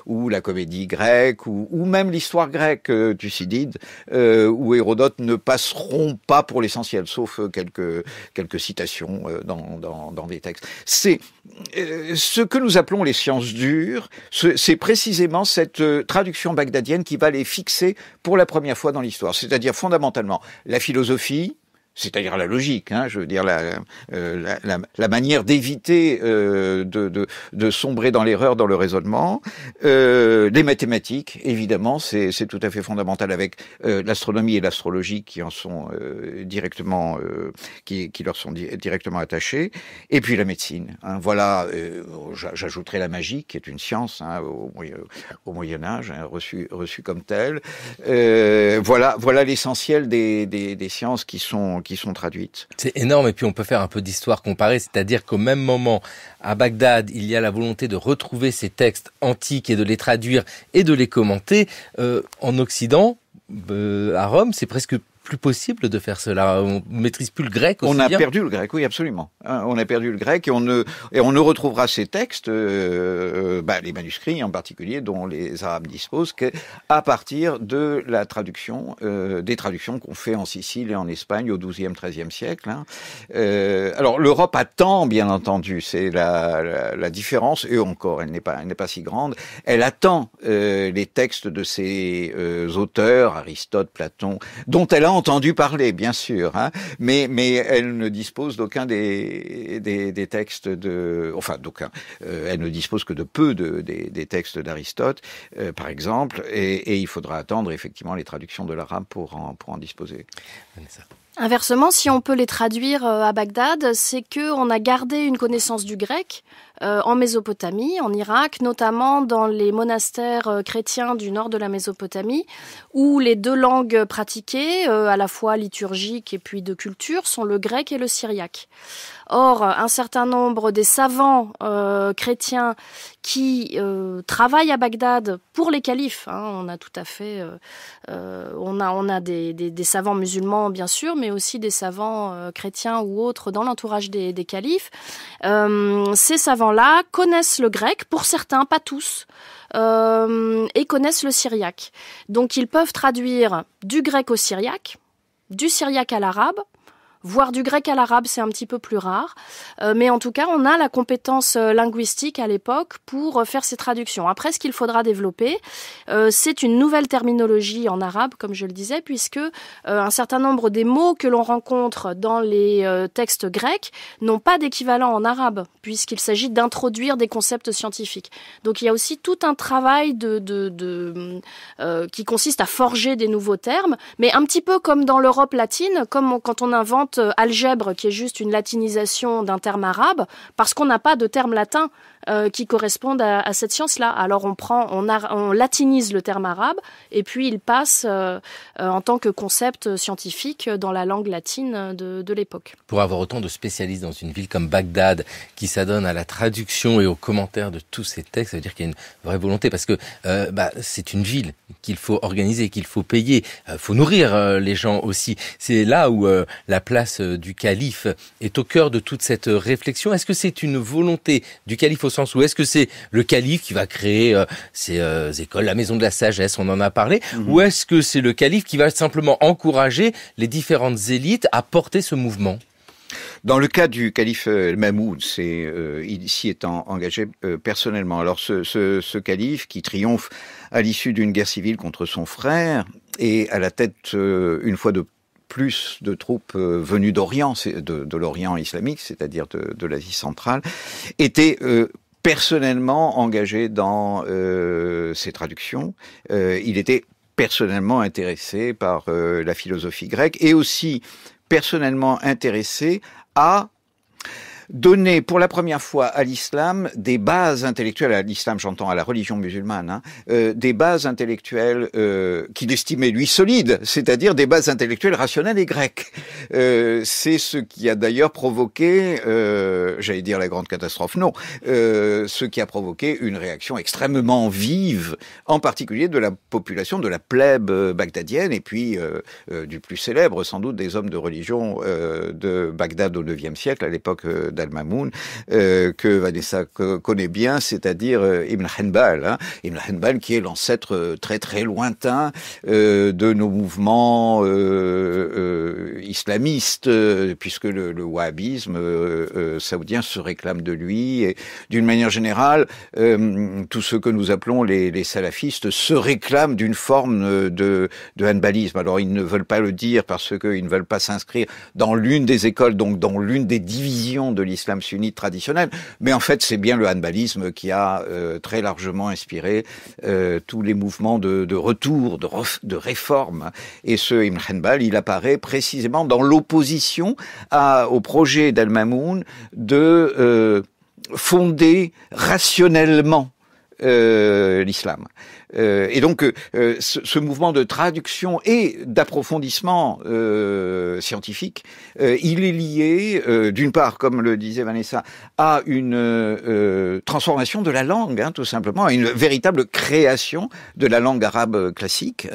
Speaker 4: ou la comédie grecque, ou même l'histoire grecque, Thucydide, ou Hérodote ne passeront pas pour l'essentiel, sauf quelques citations dans des textes. C'est ce que nous appelons les sciences dures, c'est précisément cette traduction bagdadienne qui va les fixer pour la première fois dans l'histoire. C'est-à-dire fondamentalement la philosophie, c'est-à-dire la logique, je veux dire la manière d'éviter de sombrer dans l'erreur dans le raisonnement, les mathématiques, évidemment, c'est tout à fait fondamental avec l'astronomie et l'astrologie qui en sont directement qui leur sont directement attachés, et puis la médecine. Voilà, j'ajouterai la magie qui est une science au Moyen Âge, reçue comme telle. Voilà l'essentiel des sciences qui sont traduites.
Speaker 2: C'est énorme, et puis on peut faire un peu d'histoire comparée, c'est-à-dire qu'au même moment, à Bagdad, il y a la volonté de retrouver ces textes antiques et de les traduire et de les commenter. En Occident, à Rome, c'est presque plus possible de faire cela. On maîtrise plus le grec aussi bien.
Speaker 4: On a perdu le grec, oui, absolument. On a perdu le grec et on ne retrouvera ces textes, les manuscrits en particulier, dont les Arabes disposent, qu'à partir de la traduction, des traductions qu'on fait en Sicile et en Espagne au XIIe, XIIIe siècle. Alors l'Europe attend, bien entendu, c'est la différence, et encore, elle n'est pas si grande. Elle attend les textes de ces auteurs, Aristote, Platon, dont elle a entendu parler, bien sûr, mais elle ne dispose d'aucun des textes d'aucun. Elle ne dispose que de peu des textes d'Aristote, par exemple, et il faudra attendre effectivement les traductions de l'arabe pour en disposer.
Speaker 5: Inversement, si on peut les traduire à Bagdad, c'est qu'on a gardé une connaissance du grec en Mésopotamie, en Irak, notamment dans les monastères chrétiens du nord de la Mésopotamie, où les deux langues pratiquées, à la fois liturgiques et puis de culture, sont le grec et le syriaque. Or, un certain nombre des savants chrétiens qui travaillent à Bagdad pour les califes, on a tout à fait, on a des savants musulmans bien sûr, mais aussi des savants chrétiens ou autres dans l'entourage des califes. Ces savants-là connaissent le grec, pour certains, pas tous, et connaissent le syriaque. Donc ils peuvent traduire du grec au syriaque, du syriaque à l'arabe, voire du grec à l'arabe, c'est un petit peu plus rare. Mais en tout cas, on a la compétence linguistique à l'époque pour faire ces traductions. Après, ce qu'il faudra développer, c'est une nouvelle terminologie en arabe, comme je le disais, puisque un certain nombre des mots que l'on rencontre dans les textes grecs n'ont pas d'équivalent en arabe, puisqu'il s'agit d'introduire des concepts scientifiques. Donc il y a aussi tout un travail qui consiste à forger des nouveaux termes, mais un petit peu comme dans l'Europe latine, comme quand on invente algèbre, qui est juste une latinisation d'un terme arabe, parce qu'on n'a pas de terme latin qui correspondent à cette science-là. Alors on latinise le terme arabe, et puis il passe en tant que concept scientifique dans la langue latine de l'époque.
Speaker 2: Pour avoir autant de spécialistes dans une ville comme Bagdad, qui s'adonne à la traduction et aux commentaires de tous ces textes, ça veut dire qu'il y a une vraie volonté, parce que c'est une ville qu'il faut organiser, qu'il faut payer, faut nourrir les gens aussi. C'est là où la place du calife est au cœur de toute cette réflexion. Est-ce que c'est une volonté du calife au sens où est-ce que c'est le calife qui va créer ces écoles, la maison de la sagesse, on en a parlé, ou est-ce que c'est le calife qui va simplement encourager les différentes élites à porter ce mouvement ?
Speaker 4: Dans le cas du calife Mahmoud, il s'y est engagé personnellement. Alors ce calife qui triomphe à l'issue d'une guerre civile contre son frère et à la tête une fois de plus de troupes venues d'Orient, de l'Orient islamique, c'est-à-dire de l'Asie centrale, était personnellement engagé dans ces traductions. Il était personnellement intéressé par la philosophie grecque et aussi personnellement intéressé à donner pour la première fois à l'islam des bases intellectuelles, à l'islam j'entends à la religion musulmane, des bases intellectuelles qu'il estimait lui solides, c'est-à-dire des bases intellectuelles rationnelles et grecques. C'est ce qui a d'ailleurs provoqué, j'allais dire la grande catastrophe, non, ce qui a provoqué une réaction extrêmement vive, en particulier de la population, de la plèbe bagdadienne, et puis du plus célèbre sans doute des hommes de religion de Bagdad au IXe siècle, à l'époque d'Al-Mamoun, que Vanessa connaît bien, c'est-à-dire Ibn Hanbal. Ibn Hanbal qui est l'ancêtre très très lointain de nos mouvements islamistes, puisque le wahhabisme saoudien se réclame de lui. Et d'une manière générale, tous ceux que nous appelons les salafistes se réclament d'une forme de hanbalisme. Alors ils ne veulent pas le dire parce qu'ils ne veulent pas s'inscrire dans l'une des écoles, donc dans l'une des divisions de l'islam sunnite traditionnel, mais en fait c'est bien le hanbalisme qui a très largement inspiré tous les mouvements de retour, de réforme. Et ce Ibn Hanbal, il apparaît précisément dans l'opposition au projet d'Al-Mamoun de fonder rationnellement l'islam. Et donc ce mouvement de traduction et d'approfondissement scientifique, il est lié d'une part, comme le disait Vanessa, à une transformation de la langue, tout simplement, à une véritable création de la langue arabe classique,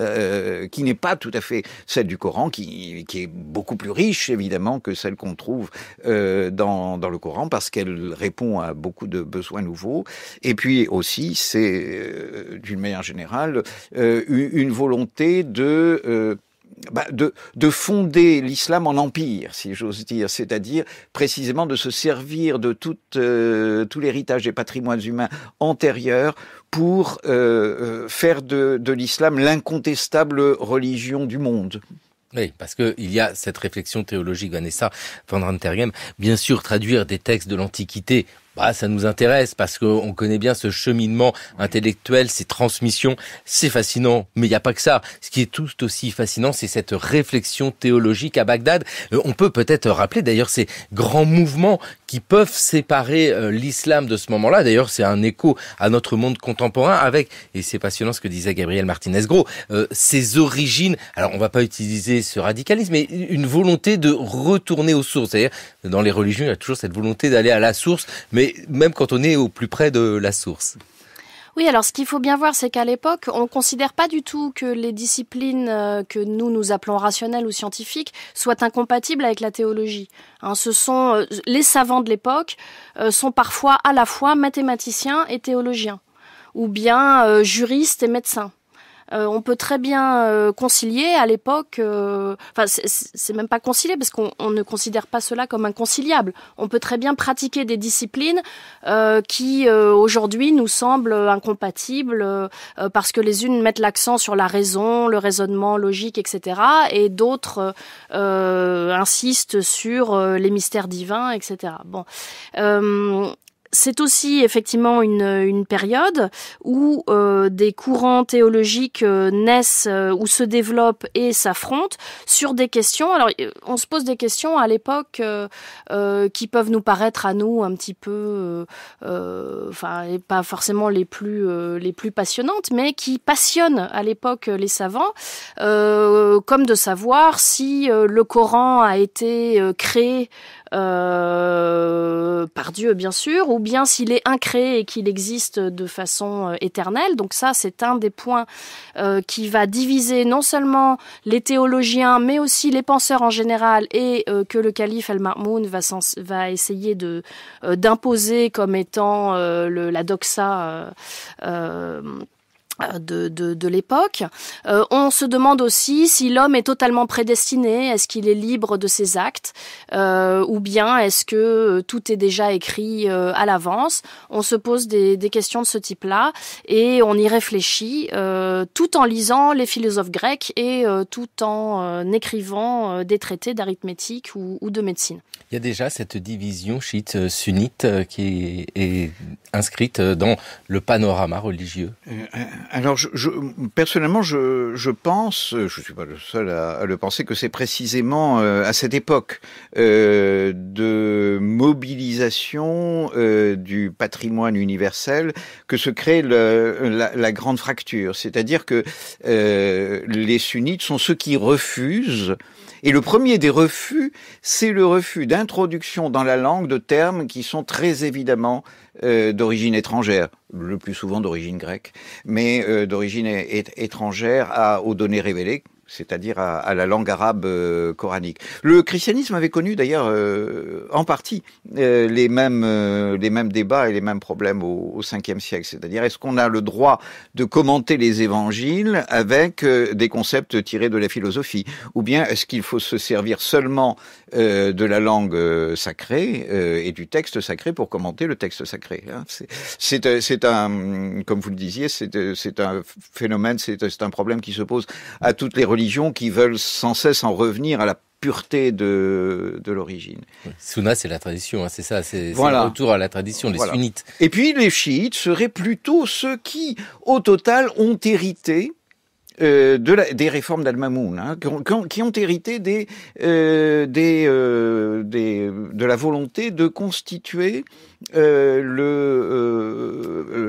Speaker 4: qui n'est pas tout à fait celle du Coran, qui est beaucoup plus riche évidemment que celle qu'on trouve dans le Coran, parce qu'elle répond à beaucoup de besoins nouveaux. Et puis aussi, c'est d'une manière générale une volonté de fonder l'islam en empire, si j'ose dire, c'est-à-dire précisément de se servir de tout l'héritage des patrimoines humains antérieurs pour faire de l'islam l'incontestable religion du monde.
Speaker 2: Oui, parce que il y a cette réflexion théologique, Vanessa van Rentergem. Bien sûr, traduire des textes de l'Antiquité, ça nous intéresse parce qu'on connaît bien ce cheminement intellectuel, ces transmissions, c'est fascinant. Mais il n'y a pas que ça. Ce qui est tout aussi fascinant, c'est cette réflexion théologique à Bagdad. On peut peut-être rappeler d'ailleurs ces grands mouvements qui peuvent séparer l'islam de ce moment-là. D'ailleurs, c'est un écho à notre monde contemporain avec, et c'est passionnant ce que disait Gabriel Martinez-Gros, ses origines. Alors, on va pas utiliser ce radicalisme, mais une volonté de retourner aux sources. C'est-à-dire, dans les religions, il y a toujours cette volonté d'aller à la source, mais même quand on est au plus près de la source.
Speaker 5: Oui, alors ce qu'il faut bien voir, c'est qu'à l'époque, on ne considère pas du tout que les disciplines que nous appelons rationnelles ou scientifiques soient incompatibles avec la théologie. Ce sont les savants de l'époque sont parfois à la fois mathématiciens et théologiens, ou bien juristes et médecins. On peut très bien concilier à l'époque. Enfin, c'est même pas concilier parce qu'on ne considère pas cela comme inconciliable. On peut très bien pratiquer des disciplines qui aujourd'hui nous semblent incompatibles parce que les unes mettent l'accent sur la raison, le raisonnement logique, etc., et d'autres insistent sur les mystères divins, etc. Bon. C'est aussi effectivement une période où des courants théologiques naissent ou se développent et s'affrontent sur des questions. Alors, on se pose des questions à l'époque qui peuvent nous paraître à nous un petit peu, enfin, pas forcément les plus passionnantes, mais qui passionnent à l'époque les savants, comme de savoir si le Coran a été créé par Dieu bien sûr, ou bien s'il est incréé et qu'il existe de façon éternelle. Donc ça, c'est un des points qui va diviser non seulement les théologiens, mais aussi les penseurs en général, et que le calife Al-Ma'moun va essayer d'imposer comme étant la doxa de l'époque. On se demande aussi si l'homme est totalement prédestiné, est-ce qu'il est libre de ses actes, ou bien est-ce que tout est déjà écrit à l'avance. On se pose des questions de ce type-là et on y réfléchit tout en lisant les philosophes grecs et tout en écrivant des traités d'arithmétique ou de médecine.
Speaker 2: Il y a déjà cette division chiite-sunnite qui est inscrite dans le panorama religieux.
Speaker 4: Alors, personnellement, je pense, je suis pas le seul à le penser, que c'est précisément à cette époque de mobilisation du patrimoine universel que se crée la grande fracture. C'est-à-dire que les sunnites sont ceux qui refusent. Et le premier des refus, c'est le refus d'introduction dans la langue de termes qui sont très évidemment d'origine étrangère, le plus souvent d'origine grecque, mais d'origine étrangère aux données révélées, c'est-à-dire à la langue arabe coranique. Le christianisme avait connu d'ailleurs en partie les mêmes débats et les mêmes problèmes au 5e siècle, c'est-à-dire est-ce qu'on a le droit de commenter les évangiles avec des concepts tirés de la philosophie, ou bien est-ce qu'il faut se servir seulement de la langue sacrée et du texte sacré pour commenter le texte sacré, hein. C'est un, comme vous le disiez, c'est un phénomène, c'est un problème qui se pose à toutes les religions qui veulent sans cesse en revenir à la pureté de l'origine.
Speaker 2: Sunna, c'est la tradition, hein, c'est ça, c'est
Speaker 4: voilà.
Speaker 2: Le retour à la tradition, les sunnites.
Speaker 4: Et puis les chiites seraient plutôt ceux qui, au total, ont hérité des réformes d'Al-Ma'moun, hein, qui ont hérité de la volonté de constituer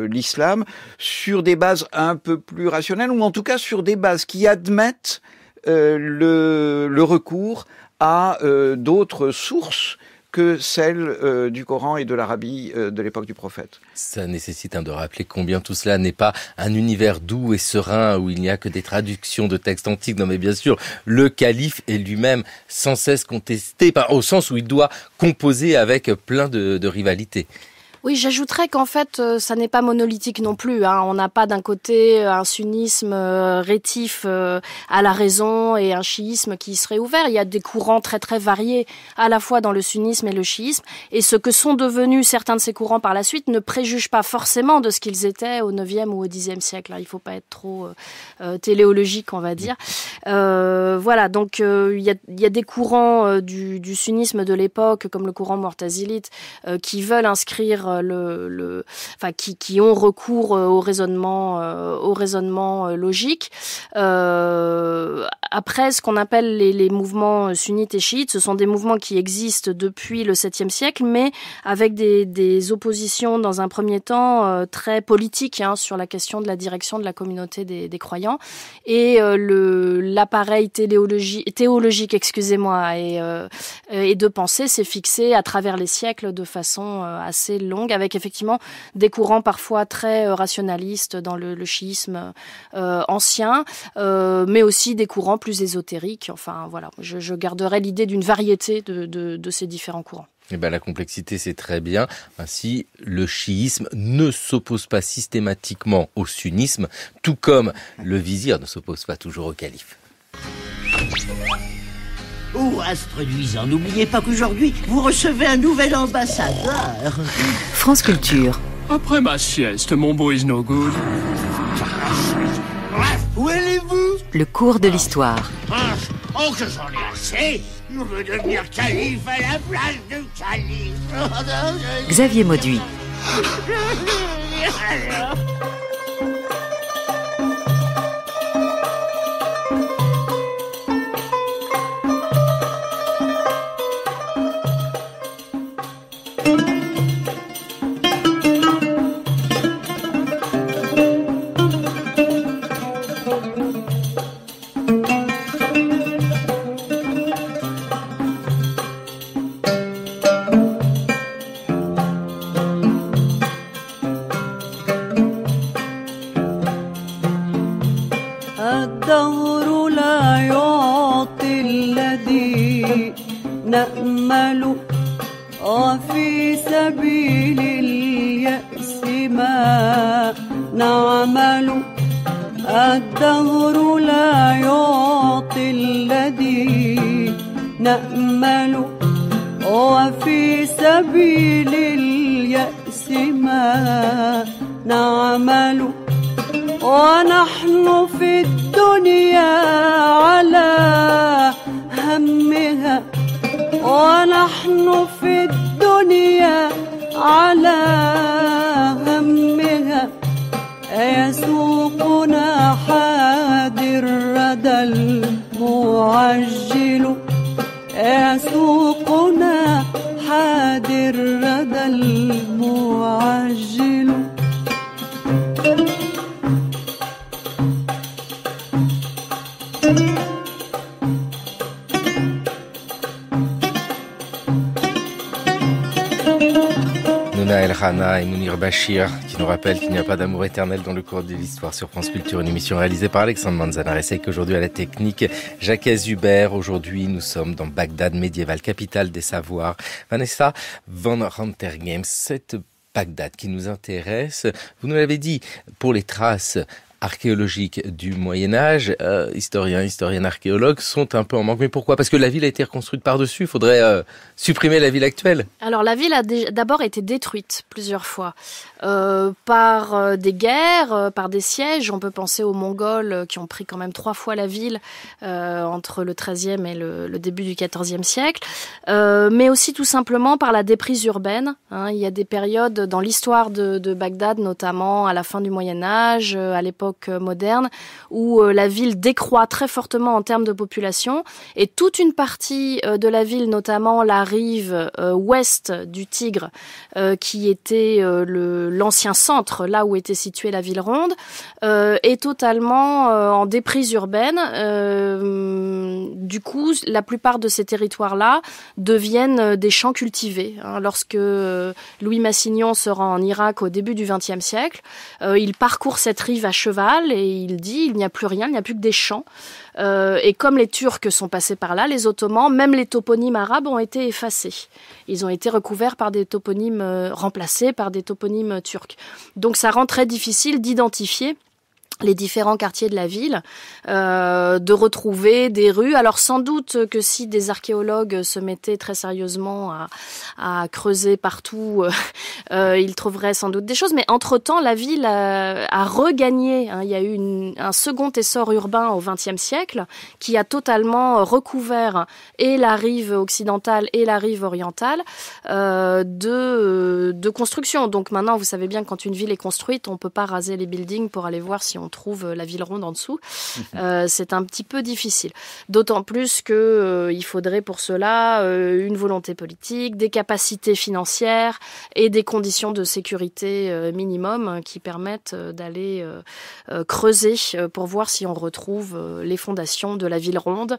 Speaker 4: l'islam sur des bases un peu plus rationnelles, ou en tout cas sur des bases qui admettent le recours à d'autres sources que celle du Coran et de l'Arabie de l'époque du prophète.
Speaker 2: Ça nécessite de rappeler combien tout cela n'est pas un univers doux et serein où il n'y a que des traductions de textes antiques. Non mais bien sûr, le calife est lui-même sans cesse contesté, au sens où il doit composer avec plein de rivalités.
Speaker 5: Oui, j'ajouterais qu'en fait, ça n'est pas monolithique non plus, hein. On n'a pas d'un côté un sunnisme rétif à la raison et un chiisme qui serait ouvert. Il y a des courants très très variés à la fois dans le sunnisme et le chiisme. Et ce que sont devenus certains de ces courants par la suite ne préjuge pas forcément de ce qu'ils étaient au 9e ou au 10e siècle. Il ne faut pas être trop téléologique, on va dire. Voilà, donc il y a des courants du sunnisme de l'époque, comme le courant mu'tazilite, qui veulent inscrire qui ont recours au raisonnement logique. Après, ce qu'on appelle les mouvements sunnites et chiites, ce sont des mouvements qui existent depuis le 7e siècle, mais avec des oppositions dans un premier temps très politiques, hein, sur la question de la direction de la communauté des croyants. Et l'appareil théologique, excusez-moi, et de pensée s'est fixé à travers les siècles de façon assez longue, avec effectivement des courants parfois très rationalistes dans le chiisme ancien, mais aussi des courants plus ésotériques. Enfin voilà, je garderai l'idée d'une variété de ces différents courants.
Speaker 2: Eh ben, la complexité, c'est très bien. Ainsi, le chiisme ne s'oppose pas systématiquement au sunnisme, tout comme le vizir ne s'oppose pas toujours au calife.
Speaker 9: Oh, introduisant, n'oubliez pas qu'aujourd'hui, vous recevez un nouvel ambassadeur.
Speaker 1: France Culture.
Speaker 10: Après ma sieste, mon beau is no good.
Speaker 9: Où allez-vous?
Speaker 1: Le cours de l'histoire.
Speaker 9: Oh, que j'en ai assez. Je veux devenir calife à la place du calife.
Speaker 1: Xavier Mauduit.
Speaker 11: الدهر لا يعطي الذي نأمل وفي سبيل اليأس ما نعمل الدهر لا يعطي الذي نأمل وفي سبيل اليأس ما نعمل ونحن في الدنيا على همها ونحن في الدنيا على همها يسوقنا حادي الردى المعجل يسوقنا حادي الردى المعجل
Speaker 2: Nouna El Rana et Mounir Bachir qui nous rappellent qu'il n'y a pas d'amour éternel dans le cours de l'histoire sur France Culture, une émission réalisée par Alexandre Manzanares et qu'aujourd'hui à la technique Jacques Hubert. Aujourd'hui nous sommes dans Bagdad médiévale, capitale des savoirs. Vanessa van Rantergem, cette Bagdad qui nous intéresse, vous nous l'avez dit, pour les traces archéologiques du Moyen-Âge, historiennes, archéologues sont un peu en manque. Mais pourquoi? Parce que la ville a été reconstruite par-dessus. Il faudrait supprimer la ville actuelle.
Speaker 5: Alors la ville a d'abord été détruite plusieurs fois par des guerres, par des sièges. On peut penser aux Mongols qui ont pris quand même 3 fois la ville entre le XIIIe et le début du XIVe siècle. Mais aussi tout simplement par la déprise urbaine. Il y a des périodes dans l'histoire de Bagdad, notamment à la fin du Moyen-Âge, à l'époque moderne, où la ville décroît très fortement en termes de population et toute une partie de la ville, notamment la rive ouest du Tigre, qui était l'ancien centre, là où était située la ville ronde, est totalement en déprise urbaine. Du coup, la plupart de ces territoires-là deviennent des champs cultivés. Lorsque Louis Massignon se rend en Irak au début du XXe siècle, il parcourt cette rive à cheval et il dit il n'y a plus rien, il n'y a plus que des champs. Et comme les Turcs sont passés par là, les Ottomans, même les toponymes arabes ont été effacés. Ils ont été recouverts par des toponymes remplacés par des toponymes turcs. Donc ça rend très difficile d'identifier les différents quartiers de la ville, de retrouver des rues. Alors sans doute que si des archéologues se mettaient très sérieusement à creuser partout, ils trouveraient sans doute des choses. Mais entre-temps, la ville a regagné. Il y a eu un second essor urbain au XXe siècle qui a totalement recouvert et la rive occidentale et la rive orientale de construction. Donc maintenant, vous savez bien que quand une ville est construite, on peut pas raser les buildings pour aller voir si on trouve la ville ronde en dessous. C'est un petit peu difficile. D'autant plus que il faudrait pour cela une volonté politique, des capacités financières et des conditions de sécurité minimum qui permettent d'aller creuser pour voir si on retrouve les fondations de la ville ronde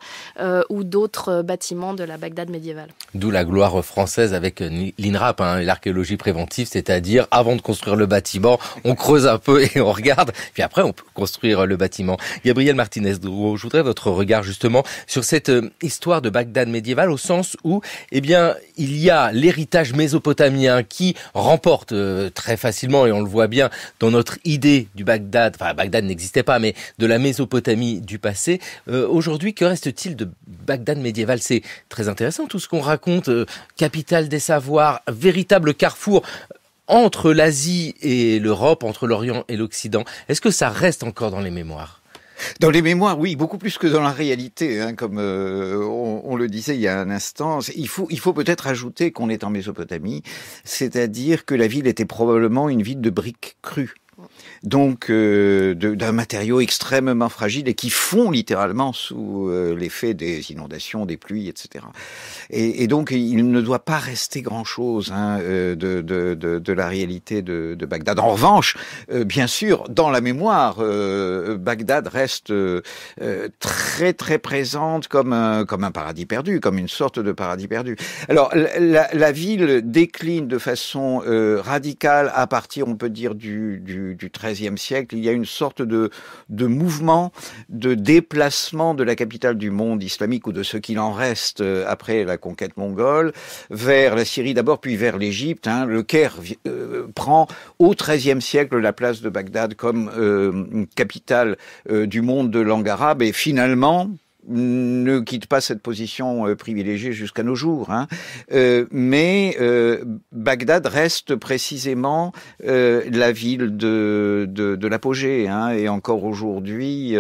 Speaker 5: ou d'autres bâtiments de la Bagdad médiévale.
Speaker 2: D'où la gloire française avec l'INRAP, l'archéologie préventive, c'est-à-dire avant de construire le bâtiment, on creuse un peu et on regarde, puis après on construire le bâtiment. Gabriel Martinez-Drouot, je voudrais votre regard justement sur cette histoire de Bagdad médiévale, au sens où, eh bien, il y a l'héritage mésopotamien qui remporte très facilement, et on le voit bien dans notre idée du Bagdad, enfin Bagdad n'existait pas, mais de la Mésopotamie du passé. Aujourd'hui, que reste-t-il de Bagdad médiéval? C'est très intéressant tout ce qu'on raconte, capitale des savoirs, véritable carrefour entre l'Asie et l'Europe, entre l'Orient et l'Occident. Est-ce que ça reste encore dans les mémoires?
Speaker 4: Dans les mémoires, oui, beaucoup plus que dans la réalité, hein, comme on le disait il y a un instant. Il faut peut-être ajouter qu'on est en Mésopotamie, c'est-à-dire que la ville était probablement une ville de briques crues. Donc d'un matériau extrêmement fragile et qui fond littéralement sous l'effet des inondations, des pluies, etc. Et donc il ne doit pas rester grand-chose de la réalité de Bagdad. En revanche, bien sûr, dans la mémoire, Bagdad reste très très présente comme un paradis perdu, comme une sorte de paradis perdu. Alors la ville décline de façon radicale à partir, on peut dire, du XIIIe siècle. Il y a une sorte de mouvement de déplacement de la capitale du monde islamique, ou de ce qu'il en reste après la conquête mongole, vers la Syrie d'abord, puis vers l'Égypte. Le Caire prend au XIIIe siècle la place de Bagdad comme capitale du monde de langue arabe, et finalement ne quitte pas cette position privilégiée jusqu'à nos jours. Mais Bagdad reste précisément la ville de l'apogée. Et encore aujourd'hui,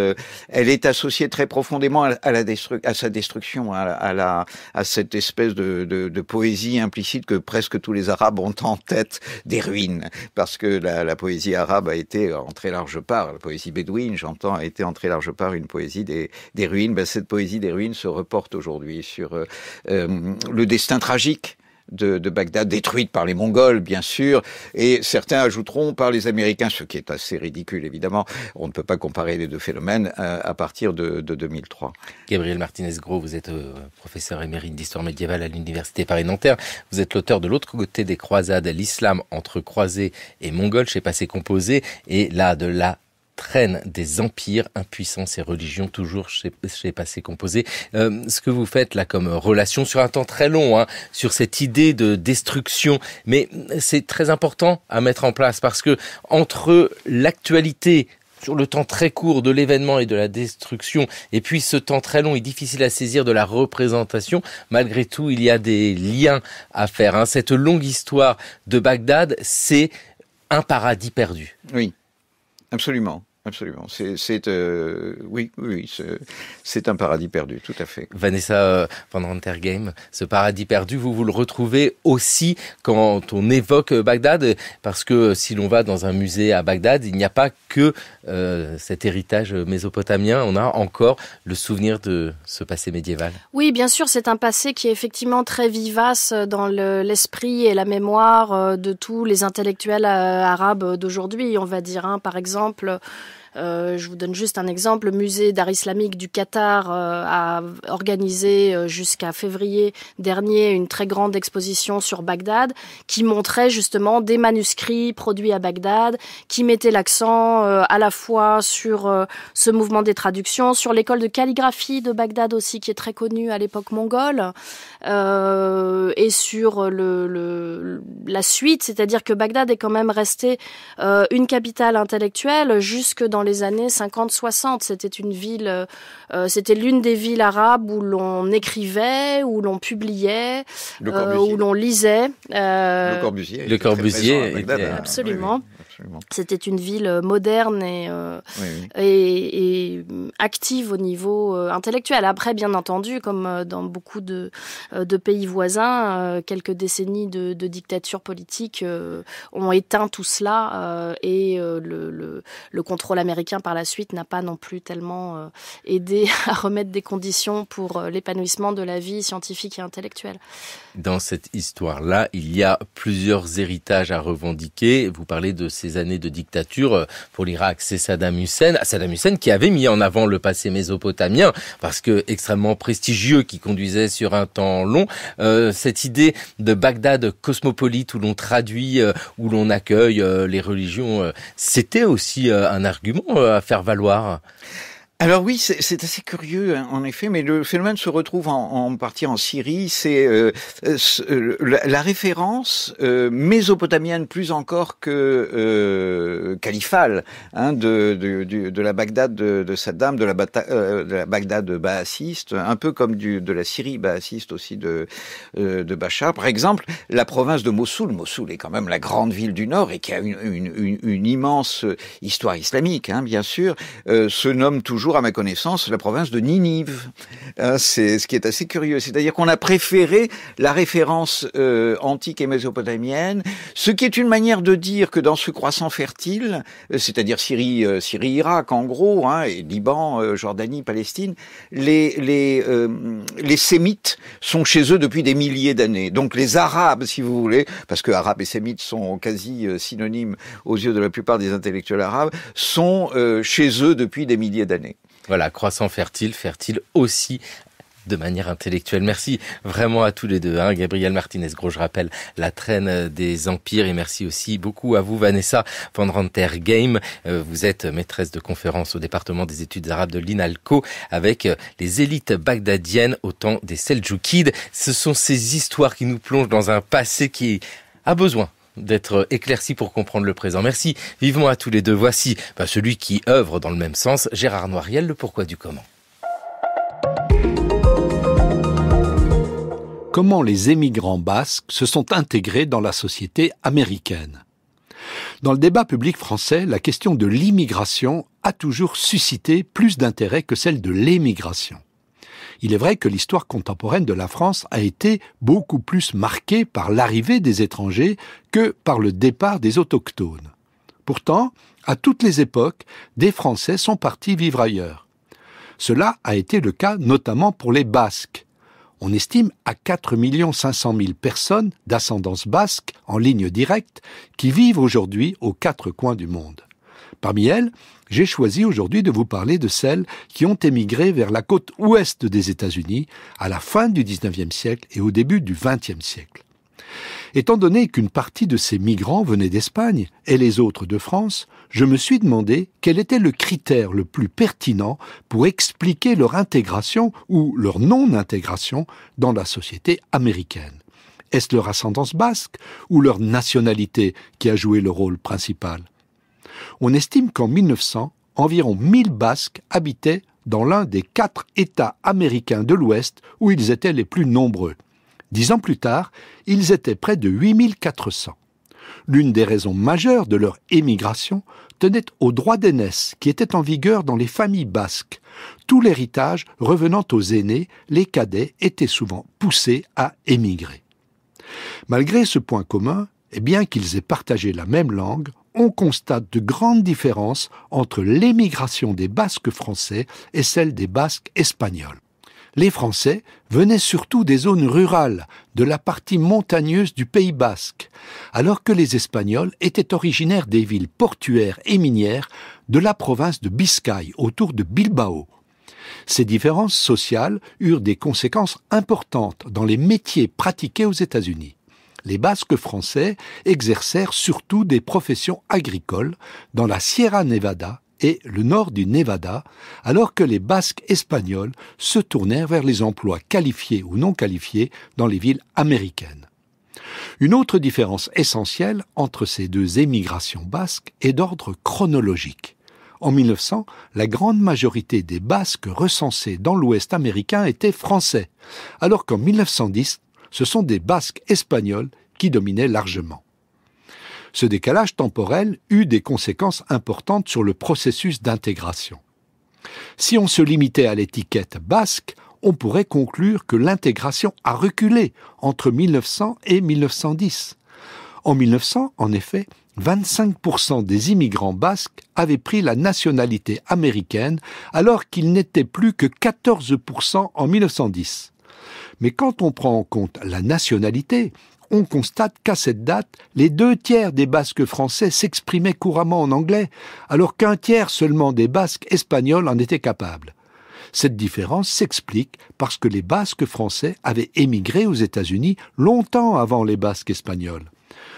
Speaker 4: elle est associée très profondément à sa destruction, à cette espèce de poésie implicite que presque tous les Arabes ont en tête des ruines. Parce que la poésie arabe a été en très large part, la poésie bédouine, j'entends, a été en très large part une poésie des ruines. Cette poésie des ruines se reporte aujourd'hui sur le destin tragique de Bagdad, détruite par les Mongols, bien sûr, et certains ajouteront par les Américains, ce qui est assez ridicule, évidemment. On ne peut pas comparer les deux phénomènes à partir de 2003.
Speaker 2: Gabriel Martinez-Drouot, vous êtes professeur émérite d'histoire médiévale à l'Université Paris-Nanterre. Vous êtes l'auteur de L'autre côté des croisades, l'islam entre croisés et mongols chez Passé Composé, et là, de la traîne des empires, impuissance et religion, toujours chez Passé Composé. Ce que vous faites là comme relation sur un temps très long, sur cette idée de destruction, mais c'est très important à mettre en place, parce que entre l'actualité sur le temps très court de l'événement et de la destruction, et puis ce temps très long et difficile à saisir de la représentation, malgré tout, il y a des liens à faire. Cette longue histoire de Bagdad, c'est un paradis perdu.
Speaker 4: Oui, absolument. Absolument. C'est un paradis perdu, tout à fait.
Speaker 2: Vanessa van Renterghem, ce paradis perdu, vous le retrouvez aussi quand on évoque Bagdad, parce que si l'on va dans un musée à Bagdad, il n'y a pas que cet héritage mésopotamien, on a encore le souvenir de ce passé médiéval.
Speaker 5: Oui, bien sûr, c'est un passé qui est effectivement très vivace dans l'esprit et la mémoire de tous les intellectuels arabes d'aujourd'hui, on va dire. Par exemple, je vous donne juste un exemple. Le musée d'art islamique du Qatar a organisé jusqu'à février dernier une très grande exposition sur Bagdad qui montrait justement des manuscrits produits à Bagdad, qui mettaient l'accent à la fois sur ce mouvement des traductions, sur l'école de calligraphie de Bagdad aussi, qui est très connue à l'époque mongole, et sur la suite, c'est-à-dire que Bagdad est quand même resté une capitale intellectuelle jusque dans les années 50-60. C'était une ville, c'était l'une des villes arabes où l'on écrivait, où l'on publiait, où l'on lisait.
Speaker 4: Le Corbusier.
Speaker 5: Absolument. C'était une ville moderne et active au niveau intellectuel. Après, bien entendu, comme dans beaucoup de pays voisins, quelques décennies de dictature politique ont éteint tout cela, et le contrôle américain par la suite n'a pas non plus tellement aidé à remettre des conditions pour l'épanouissement de la vie scientifique et intellectuelle.
Speaker 2: Dans cette histoire-là, il y a plusieurs héritages à revendiquer. Vous parlez de ces ces années de dictature pour l'Irak, c'est Saddam Hussein. Saddam Hussein qui avait mis en avant le passé mésopotamien, parce que extrêmement prestigieux, qui conduisait sur un temps long. Cette idée de Bagdad cosmopolite où l'on traduit, où l'on accueille les religions, c'était aussi un argument à faire valoir.
Speaker 4: Alors oui, c'est assez curieux en effet, mais le phénomène se retrouve en partie en Syrie. C'est la référence mésopotamienne plus encore que califale de la Bagdad de Saddam, de la Bagdad baassiste, un peu comme de la Syrie baassiste aussi de Bachar. Par exemple, la province de Mossoul. Mossoul est quand même la grande ville du Nord et qui a une immense histoire islamique, bien sûr, se nomme toujours à ma connaissance, la province de Ninive. C'est ce qui est assez curieux. C'est-à-dire qu'on a préféré la référence antique et mésopotamienne, ce qui est une manière de dire que dans ce croissant fertile, c'est-à-dire Syrie-Irak en gros, et Liban, Jordanie, Palestine, les Sémites sont chez eux depuis des milliers d'années. Donc les Arabes, si vous voulez, parce que Arabes et Sémites sont quasi synonymes aux yeux de la plupart des intellectuels arabes, sont chez eux depuis des milliers d'années.
Speaker 2: Voilà, croissant fertile aussi de manière intellectuelle. Merci vraiment à tous les deux. Gabriel Martinez-Gros, je rappelle la traîne des empires, et merci aussi beaucoup à vous, Vanessa van Ranter-Game. Vous êtes maîtresse de conférence au département des études arabes de l'INALCO avec les élites bagdadiennes au temps des Seldjoukides. Ce sont ces histoires qui nous plongent dans un passé qui a besoin d'être éclairci pour comprendre le présent. Merci vivement à tous les deux. Voici celui qui œuvre dans le même sens, Gérard Noiriel, le pourquoi du comment.
Speaker 12: Comment les émigrants basques se sont intégrés dans la société américaine. Dans le débat public français, la question de l'immigration a toujours suscité plus d'intérêt que celle de l'émigration. Il est vrai que l'histoire contemporaine de la France a été beaucoup plus marquée par l'arrivée des étrangers que par le départ des autochtones. Pourtant, à toutes les époques, des Français sont partis vivre ailleurs. Cela a été le cas notamment pour les Basques. On estime à 4 500 000 personnes d'ascendance basque en ligne directe qui vivent aujourd'hui aux quatre coins du monde. Parmi elles, j'ai choisi aujourd'hui de vous parler de celles qui ont émigré vers la côte ouest des États-Unis à la fin du XIXe siècle et au début du XXe siècle. Étant donné qu'une partie de ces migrants venaient d'Espagne et les autres de France, je me suis demandé quel était le critère le plus pertinent pour expliquer leur intégration ou leur non-intégration dans la société américaine. Est-ce leur ascendance basque ou leur nationalité qui a joué le rôle principal ? On estime qu'en 1900, environ 1000 Basques habitaient dans l'un des 4 États américains de l'Ouest où ils étaient les plus nombreux. 10 ans plus tard, ils étaient près de 8400. L'une des raisons majeures de leur émigration tenait au droit d'aînesse qui était en vigueur dans les familles basques. Tout l'héritage revenant aux aînés, les cadets étaient souvent poussés à émigrer. Malgré ce point commun, et bien qu'ils aient partagé la même langue, on constate de grandes différences entre l'émigration des Basques français et celle des Basques espagnols. Les Français venaient surtout des zones rurales, de la partie montagneuse du Pays basque, alors que les Espagnols étaient originaires des villes portuaires et minières de la province de Biscaye, autour de Bilbao. Ces différences sociales eurent des conséquences importantes dans les métiers pratiqués aux États-Unis. Les Basques français exercèrent surtout des professions agricoles dans la Sierra Nevada et le nord du Nevada, alors que les Basques espagnols se tournèrent vers les emplois qualifiés ou non qualifiés dans les villes américaines. Une autre différence essentielle entre ces deux émigrations basques est d'ordre chronologique. En 1900, la grande majorité des Basques recensés dans l'Ouest américain étaient français, alors qu'en 1910, ce sont des Basques espagnols qui dominaient largement. Ce décalage temporel eut des conséquences importantes sur le processus d'intégration. Si on se limitait à l'étiquette basque, on pourrait conclure que l'intégration a reculé entre 1900 et 1910. En 1900, en effet, 25% des immigrants basques avaient pris la nationalité américaine, alors qu'ils n'étaient plus que 14% en 1910. Mais quand on prend en compte la nationalité, on constate qu'à cette date, les 2/3 des Basques français s'exprimaient couramment en anglais, alors qu'1/3 seulement des Basques espagnols en étaient capables. Cette différence s'explique parce que les Basques français avaient émigré aux États-Unis longtemps avant les Basques espagnols.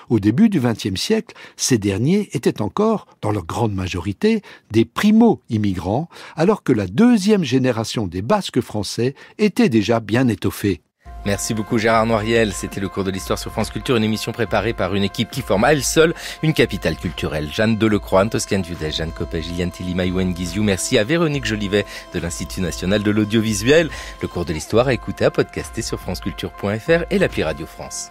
Speaker 12: Au début du XXe siècle, ces derniers étaient encore, dans leur grande majorité, des primo-immigrants, alors que la 2e génération des Basques français était déjà bien étoffée.
Speaker 2: Merci beaucoup Gérard Noiriel. C'était le cours de l'histoire sur France Culture, une émission préparée par une équipe qui forme à elle seule une capitale culturelle. Jeanne Delecroix, Toscane Dudès, Jeanne Copé, Gilliane Tilima, Youen Guizou. Merci à Véronique Jolivet de l'Institut National de l'Audiovisuel. Le cours de l'histoire à écouter, à podcaster sur franceculture.fr et l'appli Radio France.